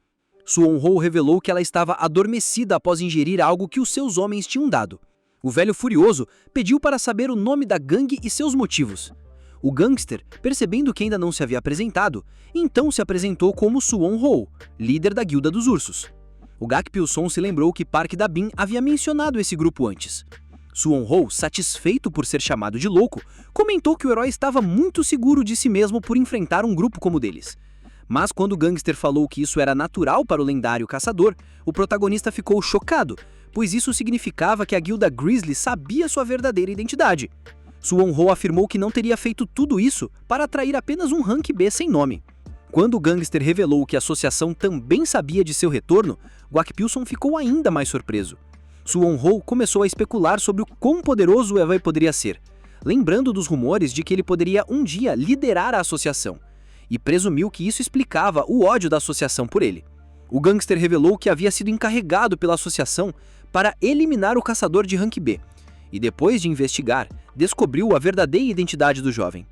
Su Won-ho revelou que ela estava adormecida após ingerir algo que os seus homens tinham dado. O velho furioso pediu para saber o nome da gangue e seus motivos. O gangster, percebendo que ainda não se havia apresentado, então se apresentou como Su Won-ho, líder da Guilda dos Ursos. O Wak Pil-sung se lembrou que Park Da-bin havia mencionado esse grupo antes. Su Won-ho, satisfeito por ser chamado de louco, comentou que o herói estava muito seguro de si mesmo por enfrentar um grupo como o deles. Mas quando o gangster falou que isso era natural para o lendário caçador, o protagonista ficou chocado, pois isso significava que a guilda Grizzly sabia sua verdadeira identidade. Su Won-ho afirmou que não teria feito tudo isso para atrair apenas um rank B sem nome. Quando o gangster revelou que a associação também sabia de seu retorno, Wak Pil-sung ficou ainda mais surpreso. Su Won-ho começou a especular sobre o quão poderoso o herói poderia ser, lembrando dos rumores de que ele poderia um dia liderar a associação, e presumiu que isso explicava o ódio da associação por ele. O gangster revelou que havia sido encarregado pela associação para eliminar o caçador de rank B, e depois de investigar, descobriu a verdadeira identidade do jovem.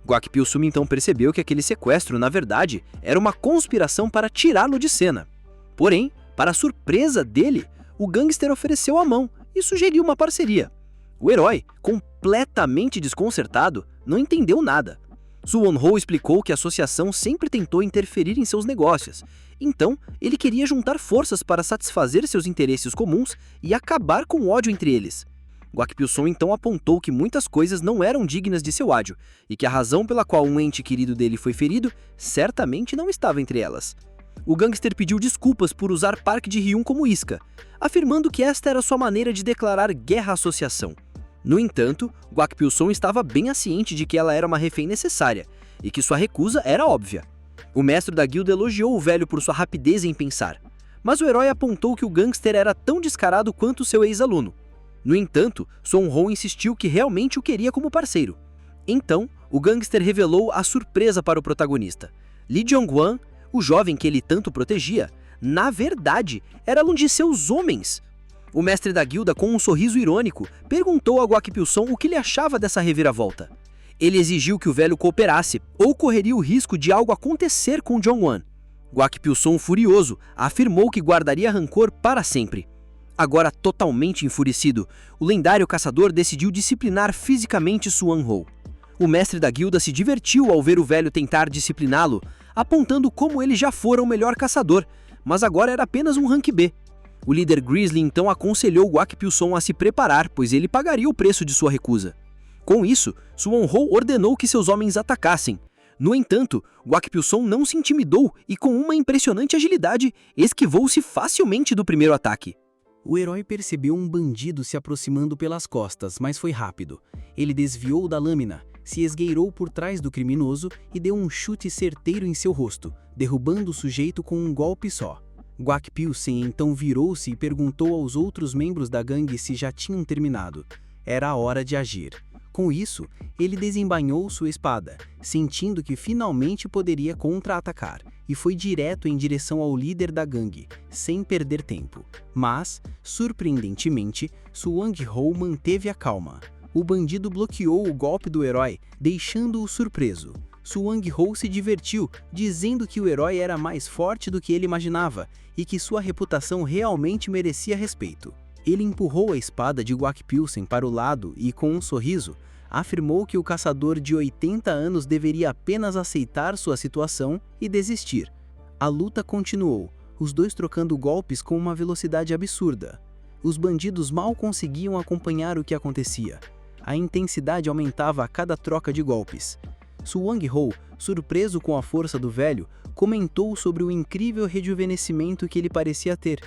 Wak Pil-sung então percebeu que aquele sequestro, na verdade, era uma conspiração para tirá-lo de cena. Porém, para surpresa dele, o gangster ofereceu a mão e sugeriu uma parceria. O herói, completamente desconcertado, não entendeu nada. Su Won-ho explicou que a associação sempre tentou interferir em seus negócios, então ele queria juntar forças para satisfazer seus interesses comuns e acabar com o ódio entre eles. Kwak Pil-sung então apontou que muitas coisas não eram dignas de seu ódio, e que a razão pela qual um ente querido dele foi ferido certamente não estava entre elas. O gangster pediu desculpas por usar Park Ji-hyun como isca, afirmando que esta era sua maneira de declarar guerra à associação. No entanto, Kwak Pil-sung estava bem ciente de que ela era uma refém necessária, e que sua recusa era óbvia. O mestre da guilda elogiou o velho por sua rapidez em pensar, mas o herói apontou que o gangster era tão descarado quanto seu ex-aluno. No entanto, Son Ho insistiu que realmente o queria como parceiro. Então, o gangster revelou a surpresa para o protagonista. Lee Jong-wan, o jovem que ele tanto protegia, na verdade, era um de seus homens. O mestre da guilda, com um sorriso irônico, perguntou a Kwak Pil-sung o que ele achava dessa reviravolta. Ele exigiu que o velho cooperasse, ou correria o risco de algo acontecer com Jong-wan. Kwak Pil-sung, furioso, afirmou que guardaria rancor para sempre. Agora totalmente enfurecido, o lendário caçador decidiu disciplinar fisicamente Su Won-ho. O mestre da guilda se divertiu ao ver o velho tentar discipliná-lo, apontando como ele já fora o melhor caçador, mas agora era apenas um rank B. O líder Grizzly então aconselhou Kwak Pil-sung a se preparar, pois ele pagaria o preço de sua recusa. Com isso, Su Won-ho ordenou que seus homens atacassem. No entanto, Kwak Pil-sung não se intimidou e, com uma impressionante agilidade, esquivou-se facilmente do primeiro ataque. O herói percebeu um bandido se aproximando pelas costas, mas foi rápido. Ele desviou da lâmina, se esgueirou por trás do criminoso e deu um chute certeiro em seu rosto, derrubando o sujeito com um golpe só. Kwak Pil-sung então virou-se e perguntou aos outros membros da gangue se já tinham terminado. Era a hora de agir. Com isso, ele desembainhou sua espada, sentindo que finalmente poderia contra-atacar, e foi direto em direção ao líder da gangue, sem perder tempo. Mas, surpreendentemente, Su Won-ho manteve a calma. O bandido bloqueou o golpe do herói, deixando-o surpreso. Su Won-ho se divertiu, dizendo que o herói era mais forte do que ele imaginava, e que sua reputação realmente merecia respeito. Ele empurrou a espada de Kwak Pil-sung para o lado e, com um sorriso, afirmou que o caçador de 80 anos deveria apenas aceitar sua situação e desistir. A luta continuou, os dois trocando golpes com uma velocidade absurda. Os bandidos mal conseguiam acompanhar o que acontecia. A intensidade aumentava a cada troca de golpes. Su Won-ho, surpreso com a força do velho, comentou sobre o incrível rejuvenescimento que ele parecia ter.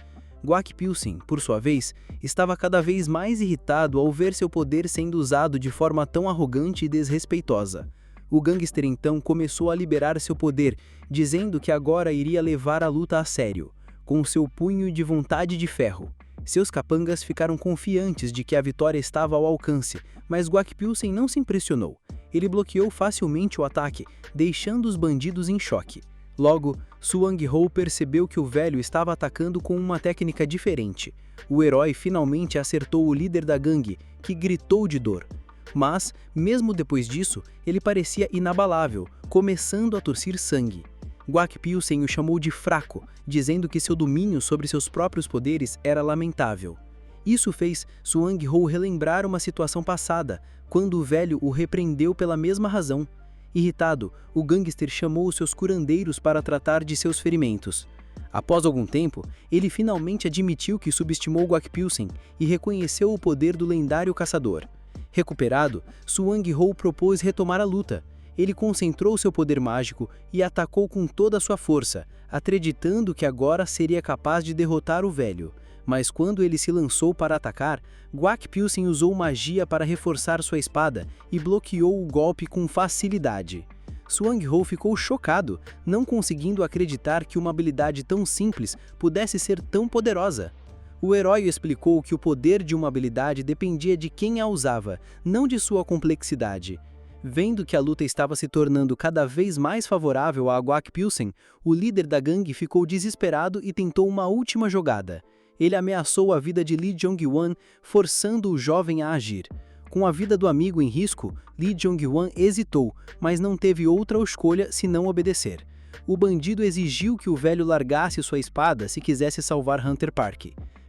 Kwak Pil-sung, por sua vez, estava cada vez mais irritado ao ver seu poder sendo usado de forma tão arrogante e desrespeitosa. O gangster então começou a liberar seu poder, dizendo que agora iria levar a luta a sério, com seu punho de vontade de ferro. Seus capangas ficaram confiantes de que a vitória estava ao alcance, mas Kwak Pil-sung não se impressionou. Ele bloqueou facilmente o ataque, deixando os bandidos em choque. Logo, Su Won-ho percebeu que o velho estava atacando com uma técnica diferente. O herói finalmente acertou o líder da gangue, que gritou de dor. Mas, mesmo depois disso, ele parecia inabalável, começando a tossir sangue. Kwak Pil-sung o chamou de fraco, dizendo que seu domínio sobre seus próprios poderes era lamentável. Isso fez Su Won-ho relembrar uma situação passada, quando o velho o repreendeu pela mesma razão. Irritado, o gangster chamou seus curandeiros para tratar de seus ferimentos. Após algum tempo, ele finalmente admitiu que subestimou Kwak Pil-sung e reconheceu o poder do lendário caçador. Recuperado, Su Won-ho propôs retomar a luta. Ele concentrou seu poder mágico e atacou com toda a sua força, acreditando que agora seria capaz de derrotar o velho. Mas quando ele se lançou para atacar, Kwak Pil-sung usou magia para reforçar sua espada e bloqueou o golpe com facilidade. Su Won-ho ficou chocado, não conseguindo acreditar que uma habilidade tão simples pudesse ser tão poderosa. O herói explicou que o poder de uma habilidade dependia de quem a usava, não de sua complexidade. Vendo que a luta estava se tornando cada vez mais favorável a Kwak Pil-sung, o líder da gangue ficou desesperado e tentou uma última jogada. Ele ameaçou a vida de Lee Jong-wan, forçando o jovem a agir. Com a vida do amigo em risco, Lee Jong-wan hesitou, mas não teve outra escolha senão obedecer. O bandido exigiu que o velho largasse sua espada se quisesse salvar Hunter Park.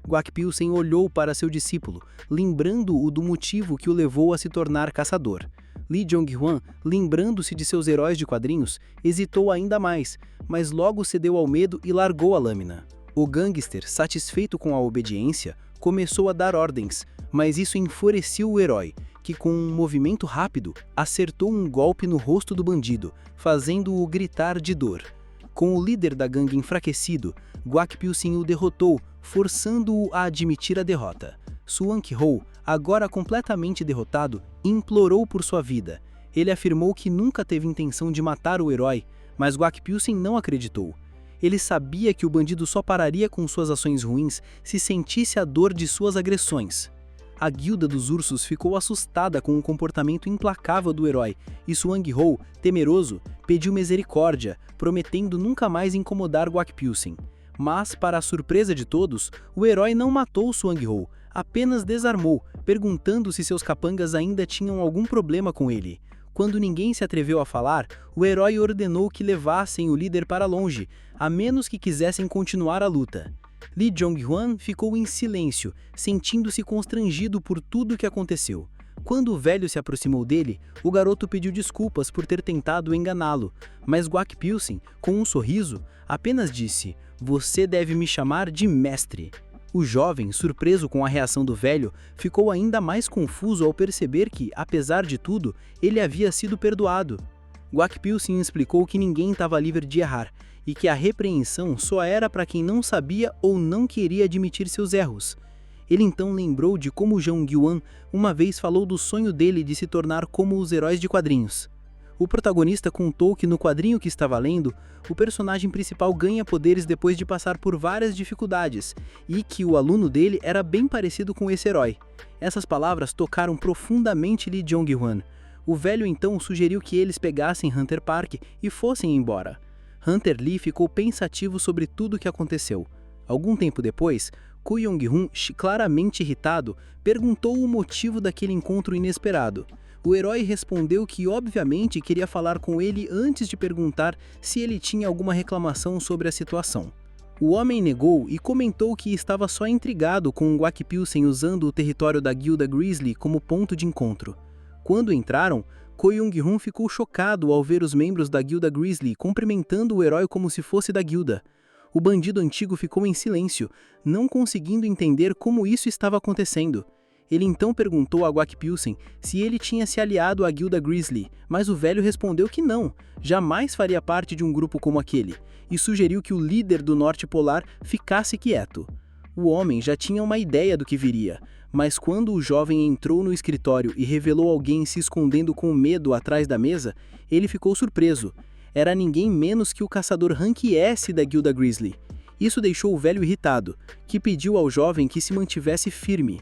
Kwak Pil-sung olhou para seu discípulo, lembrando-o do motivo que o levou a se tornar caçador. Lee Jong-hwan, lembrando-se de seus heróis de quadrinhos, hesitou ainda mais, mas logo cedeu ao medo e largou a lâmina. O gangster, satisfeito com a obediência, começou a dar ordens, mas isso enfureceu o herói, que com um movimento rápido, acertou um golpe no rosto do bandido, fazendo-o gritar de dor. Com o líder da gangue enfraquecido, Kwak Pyo-sin o derrotou, forçando-o a admitir a derrota. Swang-ho, agora completamente derrotado, implorou por sua vida. Ele afirmou que nunca teve intenção de matar o herói, mas Kwak Pyo-sin não acreditou. Ele sabia que o bandido só pararia com suas ações ruins se sentisse a dor de suas agressões. A guilda dos ursos ficou assustada com o comportamento implacável do herói, e Swang-ho, temeroso, pediu misericórdia, prometendo nunca mais incomodar Kwak Pyo-sin. Mas, para a surpresa de todos, o herói não matou Swang-ho, apenas desarmou, perguntando se seus capangas ainda tinham algum problema com ele. Quando ninguém se atreveu a falar, o herói ordenou que levassem o líder para longe, a menos que quisessem continuar a luta. Lee Jong-hwan ficou em silêncio, sentindo-se constrangido por tudo o que aconteceu. Quando o velho se aproximou dele, o garoto pediu desculpas por ter tentado enganá-lo, mas Kwak Pyo-sin, com um sorriso, apenas disse: "Você deve me chamar de mestre." O jovem, surpreso com a reação do velho, ficou ainda mais confuso ao perceber que, apesar de tudo, ele havia sido perdoado. Kwak Pyo-sin explicou que ninguém estava livre de errar, e que a repreensão só era para quem não sabia ou não queria admitir seus erros. Ele então lembrou de como Jong-hwan uma vez falou do sonho dele de se tornar como os heróis de quadrinhos. O protagonista contou que no quadrinho que estava lendo, o personagem principal ganha poderes depois de passar por várias dificuldades, e que o aluno dele era bem parecido com esse herói. Essas palavras tocaram profundamente Lee Jong-hwan. O velho então sugeriu que eles pegassem Hunter Park e fossem embora. Hunter Lee ficou pensativo sobre tudo o que aconteceu. Algum tempo depois, Ko Yong-hun, claramente irritado, perguntou o motivo daquele encontro inesperado. O herói respondeu que obviamente queria falar com ele antes de perguntar se ele tinha alguma reclamação sobre a situação. O homem negou e comentou que estava só intrigado com Kwak Pyo-sin usando o território da guilda Grizzly como ponto de encontro. Quando entraram, Ko Yong-hun ficou chocado ao ver os membros da guilda Grizzly cumprimentando o herói como se fosse da guilda. O bandido antigo ficou em silêncio, não conseguindo entender como isso estava acontecendo. Ele então perguntou a Kwak Pyo-sin se ele tinha se aliado à guilda Grizzly, mas o velho respondeu que não, jamais faria parte de um grupo como aquele, e sugeriu que o líder do Norte Polar ficasse quieto. O homem já tinha uma ideia do que viria, mas quando o jovem entrou no escritório e revelou alguém se escondendo com medo atrás da mesa, ele ficou surpreso. Era ninguém menos que o caçador Rank S da guilda Grizzly. Isso deixou o velho irritado, que pediu ao jovem que se mantivesse firme.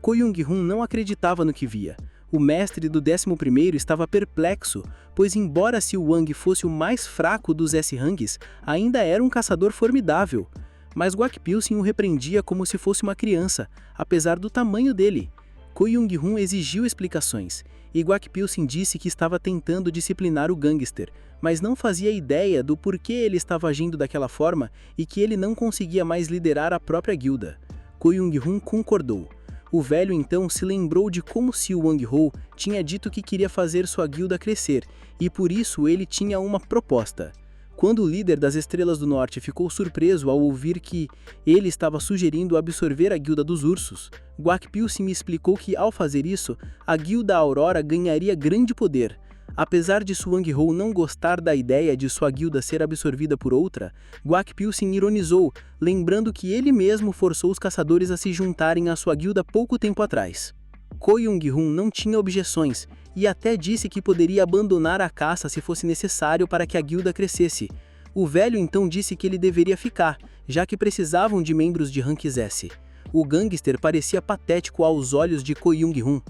Ko Yong-hun não acreditava no que via. O mestre do 11º estava perplexo, pois embora Siu Wang fosse o mais fraco dos S-Rangs, ainda era um caçador formidável. Mas Kwak Pyo-sin o repreendia como se fosse uma criança, apesar do tamanho dele. Ko Yong-hun exigiu explicações, e Kwak Pyo-sin disse que estava tentando disciplinar o gangster, mas não fazia ideia do porquê ele estava agindo daquela forma e que ele não conseguia mais liderar a própria guilda. Ko Yong-hun concordou. O velho então se lembrou de como Siu Wang-ho tinha dito que queria fazer sua guilda crescer, e por isso ele tinha uma proposta. Quando o líder das Estrelas do Norte ficou surpreso ao ouvir que ele estava sugerindo absorver a guilda dos ursos, Kwak Pyo-sin me explicou que ao fazer isso, a guilda Aurora ganharia grande poder. Apesar de Swang-ho não gostar da ideia de sua guilda ser absorvida por outra, Kwak Pyo-sin ironizou, lembrando que ele mesmo forçou os caçadores a se juntarem à sua guilda pouco tempo atrás. Ko Yong-hun não tinha objeções, e até disse que poderia abandonar a caça se fosse necessário para que a guilda crescesse. O velho então disse que ele deveria ficar, já que precisavam de membros de Ranks S. O gangster parecia patético aos olhos de Ko Yong-hun.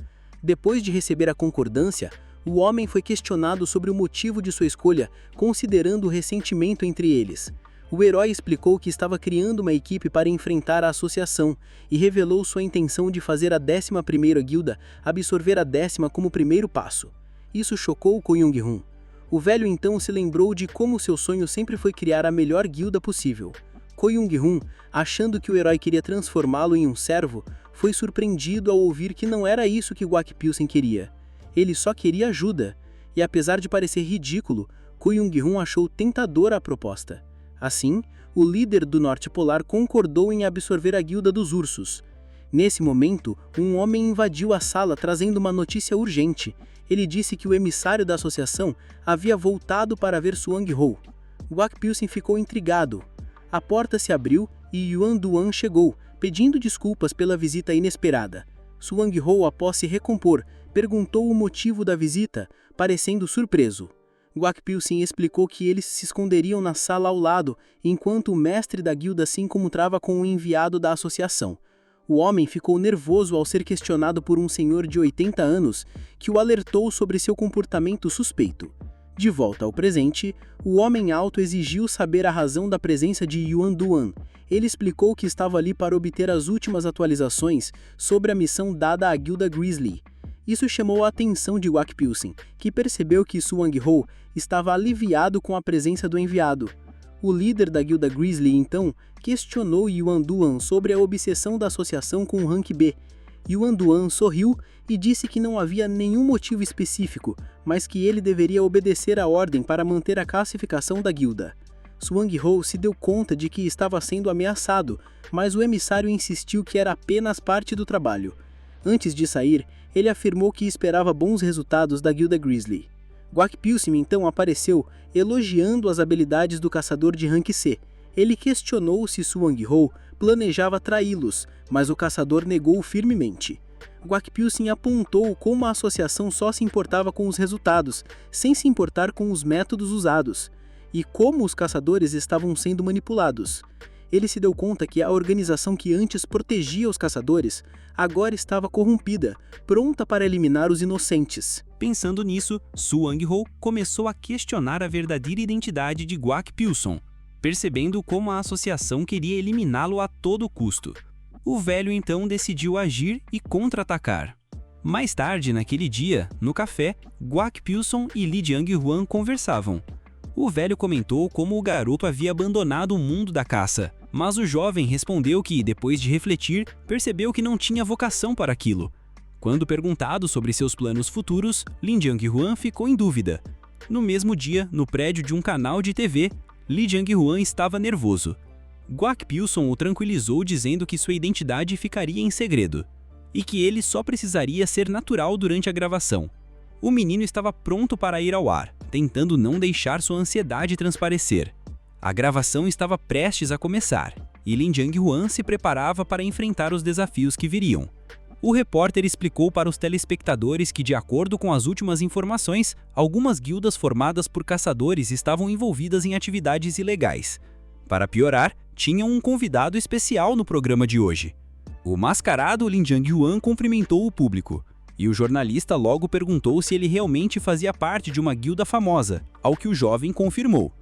Depois de receber a concordância, o homem foi questionado sobre o motivo de sua escolha, considerando o ressentimento entre eles. O herói explicou que estava criando uma equipe para enfrentar a associação e revelou sua intenção de fazer a 11ª guilda absorver a 10ª como primeiro passo. Isso chocou Ko Yong-hun. O velho então se lembrou de como seu sonho sempre foi criar a melhor guilda possível. Ko Yong-hun, achando que o herói queria transformá-lo em um servo, foi surpreendido ao ouvir que não era isso que Kwak Pyo-sin queria. ele só queria ajuda. E apesar de parecer ridículo, Ko Young-hun achou tentadora a proposta. Assim, o líder do Norte Polar concordou em absorver a guilda dos ursos. Nesse momento, um homem invadiu a sala trazendo uma notícia urgente. Ele disse que o emissário da associação havia voltado para ver Swang-ho. Gwak Pilsen ficou intrigado. A porta se abriu e Yuan Duan chegou, pedindo desculpas pela visita inesperada. Swang-ho, após se recompor, perguntou o motivo da visita, parecendo surpreso. Gwak Pilsen explicou que eles se esconderiam na sala ao lado, enquanto o mestre da guilda se encontrava com o enviado da associação. O homem ficou nervoso ao ser questionado por um senhor de 80 anos, que o alertou sobre seu comportamento suspeito. De volta ao presente, o homem alto exigiu saber a razão da presença de Yuan Duan. Ele explicou que estava ali para obter as últimas atualizações sobre a missão dada à guilda Grizzly. Isso chamou a atenção de Gwak Pilsen, que percebeu que Swang-ho estava aliviado com a presença do enviado. O líder da guilda Grizzly, então, questionou Yuan Duan sobre a obsessão da associação com o rank B. Yuan Duan sorriu e disse que não havia nenhum motivo específico, mas que ele deveria obedecer à ordem para manter a classificação da guilda. Swang-ho se deu conta de que estava sendo ameaçado, mas o emissário insistiu que era apenas parte do trabalho. Antes de sair, ele afirmou que esperava bons resultados da guilda Grizzly. Gwak Pilsen então apareceu, elogiando as habilidades do caçador de rank C. Ele questionou se Swang-ho planejava traí-los, mas o caçador negou firmemente. Gwak Pilsen apontou como a associação só se importava com os resultados, sem se importar com os métodos usados, e como os caçadores estavam sendo manipulados. Ele se deu conta que a organização que antes protegia os caçadores agora estava corrompida, pronta para eliminar os inocentes. Pensando nisso, Swang-ho começou a questionar a verdadeira identidade de Gwak Pilsen, percebendo como a associação queria eliminá-lo a todo custo. O velho então decidiu agir e contra-atacar. Mais tarde naquele dia, no café, Gwak Pilsen e Lee Jang-hwan conversavam. O velho comentou como o garoto havia abandonado o mundo da caça, mas o jovem respondeu que, depois de refletir, percebeu que não tinha vocação para aquilo. Quando perguntado sobre seus planos futuros, Lee Jang-hwan ficou em dúvida. No mesmo dia, no prédio de um canal de TV, Lee Jang-hwan estava nervoso. Gwak Pilsen o tranquilizou dizendo que sua identidade ficaria em segredo, e que ele só precisaria ser natural durante a gravação. O menino estava pronto para ir ao ar, tentando não deixar sua ansiedade transparecer. A gravação estava prestes a começar, e Lee Jang-hwan se preparava para enfrentar os desafios que viriam. O repórter explicou para os telespectadores que, de acordo com as últimas informações, algumas guildas formadas por caçadores estavam envolvidas em atividades ilegais. Para piorar, tinham um convidado especial no programa de hoje. O mascarado Lee Jang-hwan cumprimentou o público, e o jornalista logo perguntou se ele realmente fazia parte de uma guilda famosa, ao que o jovem confirmou.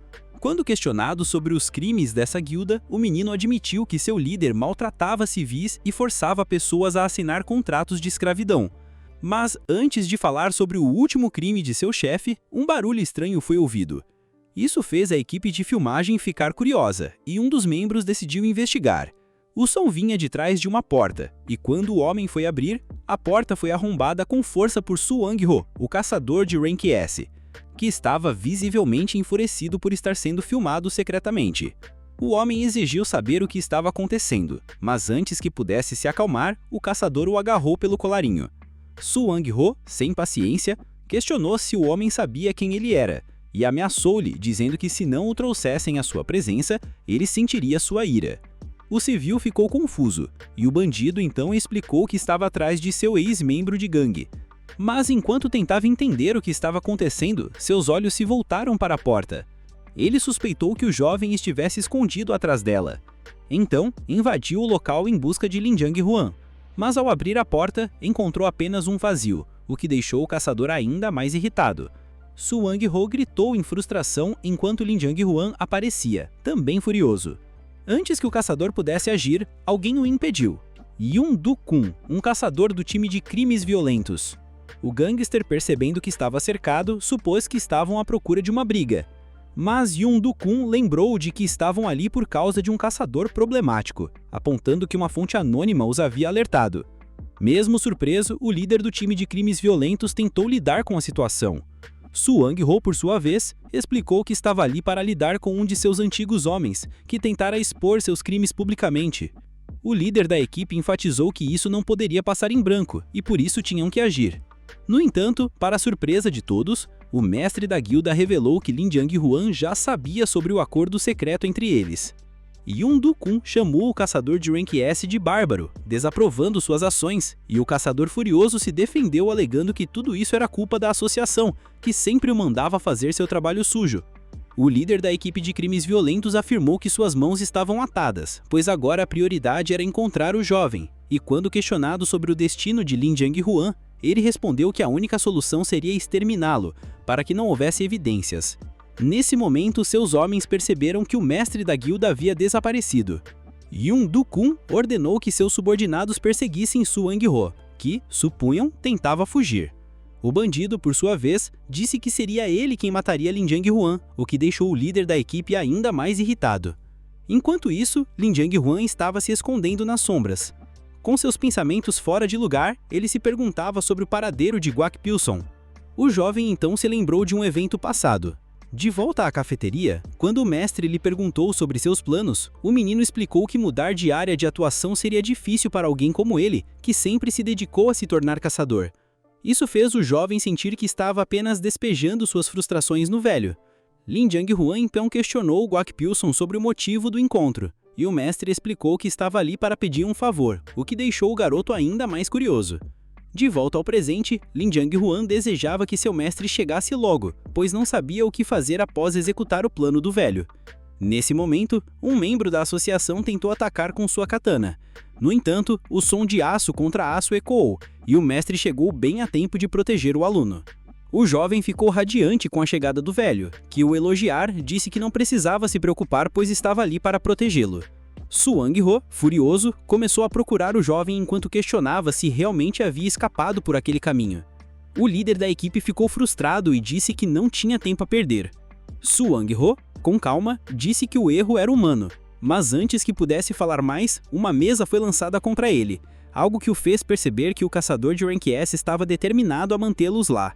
Quando questionado sobre os crimes dessa guilda, o menino admitiu que seu líder maltratava civis e forçava pessoas a assinar contratos de escravidão. Mas antes de falar sobre o último crime de seu chefe, um barulho estranho foi ouvido. Isso fez a equipe de filmagem ficar curiosa, e um dos membros decidiu investigar. O som vinha de trás de uma porta, e quando o homem foi abrir, a porta foi arrombada com força por Swang-ho, o caçador de Rank S, que estava visivelmente enfurecido por estar sendo filmado secretamente. O homem exigiu saber o que estava acontecendo, mas antes que pudesse se acalmar, o caçador o agarrou pelo colarinho. Swang-ho, sem paciência, questionou se o homem sabia quem ele era, e ameaçou-lhe, dizendo que se não o trouxessem à sua presença, ele sentiria sua ira. O civil ficou confuso, e o bandido então explicou que estava atrás de seu ex-membro de gangue. Mas enquanto tentava entender o que estava acontecendo, seus olhos se voltaram para a porta. Ele suspeitou que o jovem estivesse escondido atrás dela. Então, invadiu o local em busca de Lee Jang-hwan, mas ao abrir a porta, encontrou apenas um vazio, o que deixou o caçador ainda mais irritado. Swang-ho gritou em frustração enquanto Lee Jang-hwan aparecia, também furioso. Antes que o caçador pudesse agir, alguém o impediu. Yoon Do-kun, um caçador do time de crimes violentos. O gangster, percebendo que estava cercado, supôs que estavam à procura de uma briga. Mas Yoon Do-kun lembrou de que estavam ali por causa de um caçador problemático, apontando que uma fonte anônima os havia alertado. Mesmo surpreso, o líder do time de crimes violentos tentou lidar com a situação. Su Wang-ho, por sua vez, explicou que estava ali para lidar com um de seus antigos homens, que tentara expor seus crimes publicamente. O líder da equipe enfatizou que isso não poderia passar em branco e por isso tinham que agir. No entanto, para a surpresa de todos, o mestre da guilda revelou que Lin Jiang-huan já sabia sobre o acordo secreto entre eles. Yun Du-kun chamou o caçador de Rank S de bárbaro, desaprovando suas ações, e o caçador furioso se defendeu alegando que tudo isso era culpa da associação, que sempre o mandava fazer seu trabalho sujo. O líder da equipe de crimes violentos afirmou que suas mãos estavam atadas, pois agora a prioridade era encontrar o jovem, e quando questionado sobre o destino de Lin Jiang-huan, ele respondeu que a única solução seria exterminá-lo, para que não houvesse evidências. Nesse momento, seus homens perceberam que o mestre da guilda havia desaparecido. Yun Du-kun ordenou que seus subordinados perseguissem Su Wang-ho, que, supunham, tentava fugir. O bandido, por sua vez, disse que seria ele quem mataria Lin Jiang-huan, o que deixou o líder da equipe ainda mais irritado. Enquanto isso, Lin Jiang-huan estava se escondendo nas sombras. Com seus pensamentos fora de lugar, ele se perguntava sobre o paradeiro de Guak Pilson. O jovem então se lembrou de um evento passado. De volta à cafeteria, quando o mestre lhe perguntou sobre seus planos, o menino explicou que mudar de área de atuação seria difícil para alguém como ele, que sempre se dedicou a se tornar caçador. Isso fez o jovem sentir que estava apenas despejando suas frustrações no velho. Lin Jiang-huan então questionou Guak Pilson sobre o motivo do encontro, e o mestre explicou que estava ali para pedir um favor, o que deixou o garoto ainda mais curioso. De volta ao presente, Lin Jiang-huan desejava que seu mestre chegasse logo, pois não sabia o que fazer após executar o plano do velho. Nesse momento, um membro da associação tentou atacar com sua katana. No entanto, o som de aço contra aço ecoou, e o mestre chegou bem a tempo de proteger o aluno. O jovem ficou radiante com a chegada do velho, que o elogiar disse que não precisava se preocupar pois estava ali para protegê-lo. Su Wang-ho, furioso, começou a procurar o jovem enquanto questionava se realmente havia escapado por aquele caminho. O líder da equipe ficou frustrado e disse que não tinha tempo a perder. Su Wang-ho, com calma, disse que o erro era humano, mas antes que pudesse falar mais, uma mesa foi lançada contra ele, algo que o fez perceber que o caçador de Rank S estava determinado a mantê-los lá.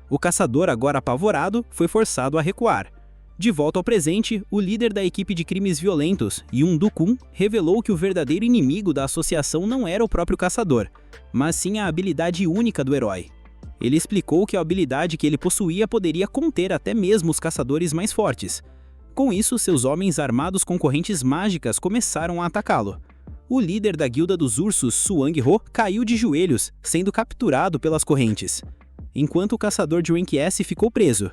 O caçador, agora apavorado, foi forçado a recuar. De volta ao presente, o líder da equipe de crimes violentos, Yun Du-kun, revelou que o verdadeiro inimigo da associação não era o próprio caçador, mas sim a habilidade única do herói. Ele explicou que a habilidade que ele possuía poderia conter até mesmo os caçadores mais fortes. Com isso, seus homens armados com correntes mágicas começaram a atacá-lo. O líder da guilda dos ursos, Su Wang-ho, caiu de joelhos, sendo capturado pelas correntes, enquanto o caçador de Rank S ficou preso.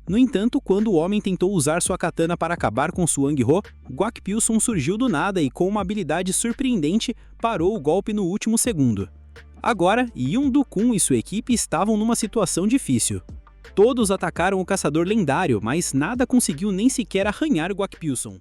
No entanto, quando o homem tentou usar sua katana para acabar com Su Wang-ho, Guak Pilson surgiu do nada e com uma habilidade surpreendente parou o golpe no último segundo. Agora, Yun Du-kun e sua equipe estavam numa situação difícil. Todos atacaram o caçador lendário, mas nada conseguiu nem sequer arranhar Guak Pilson.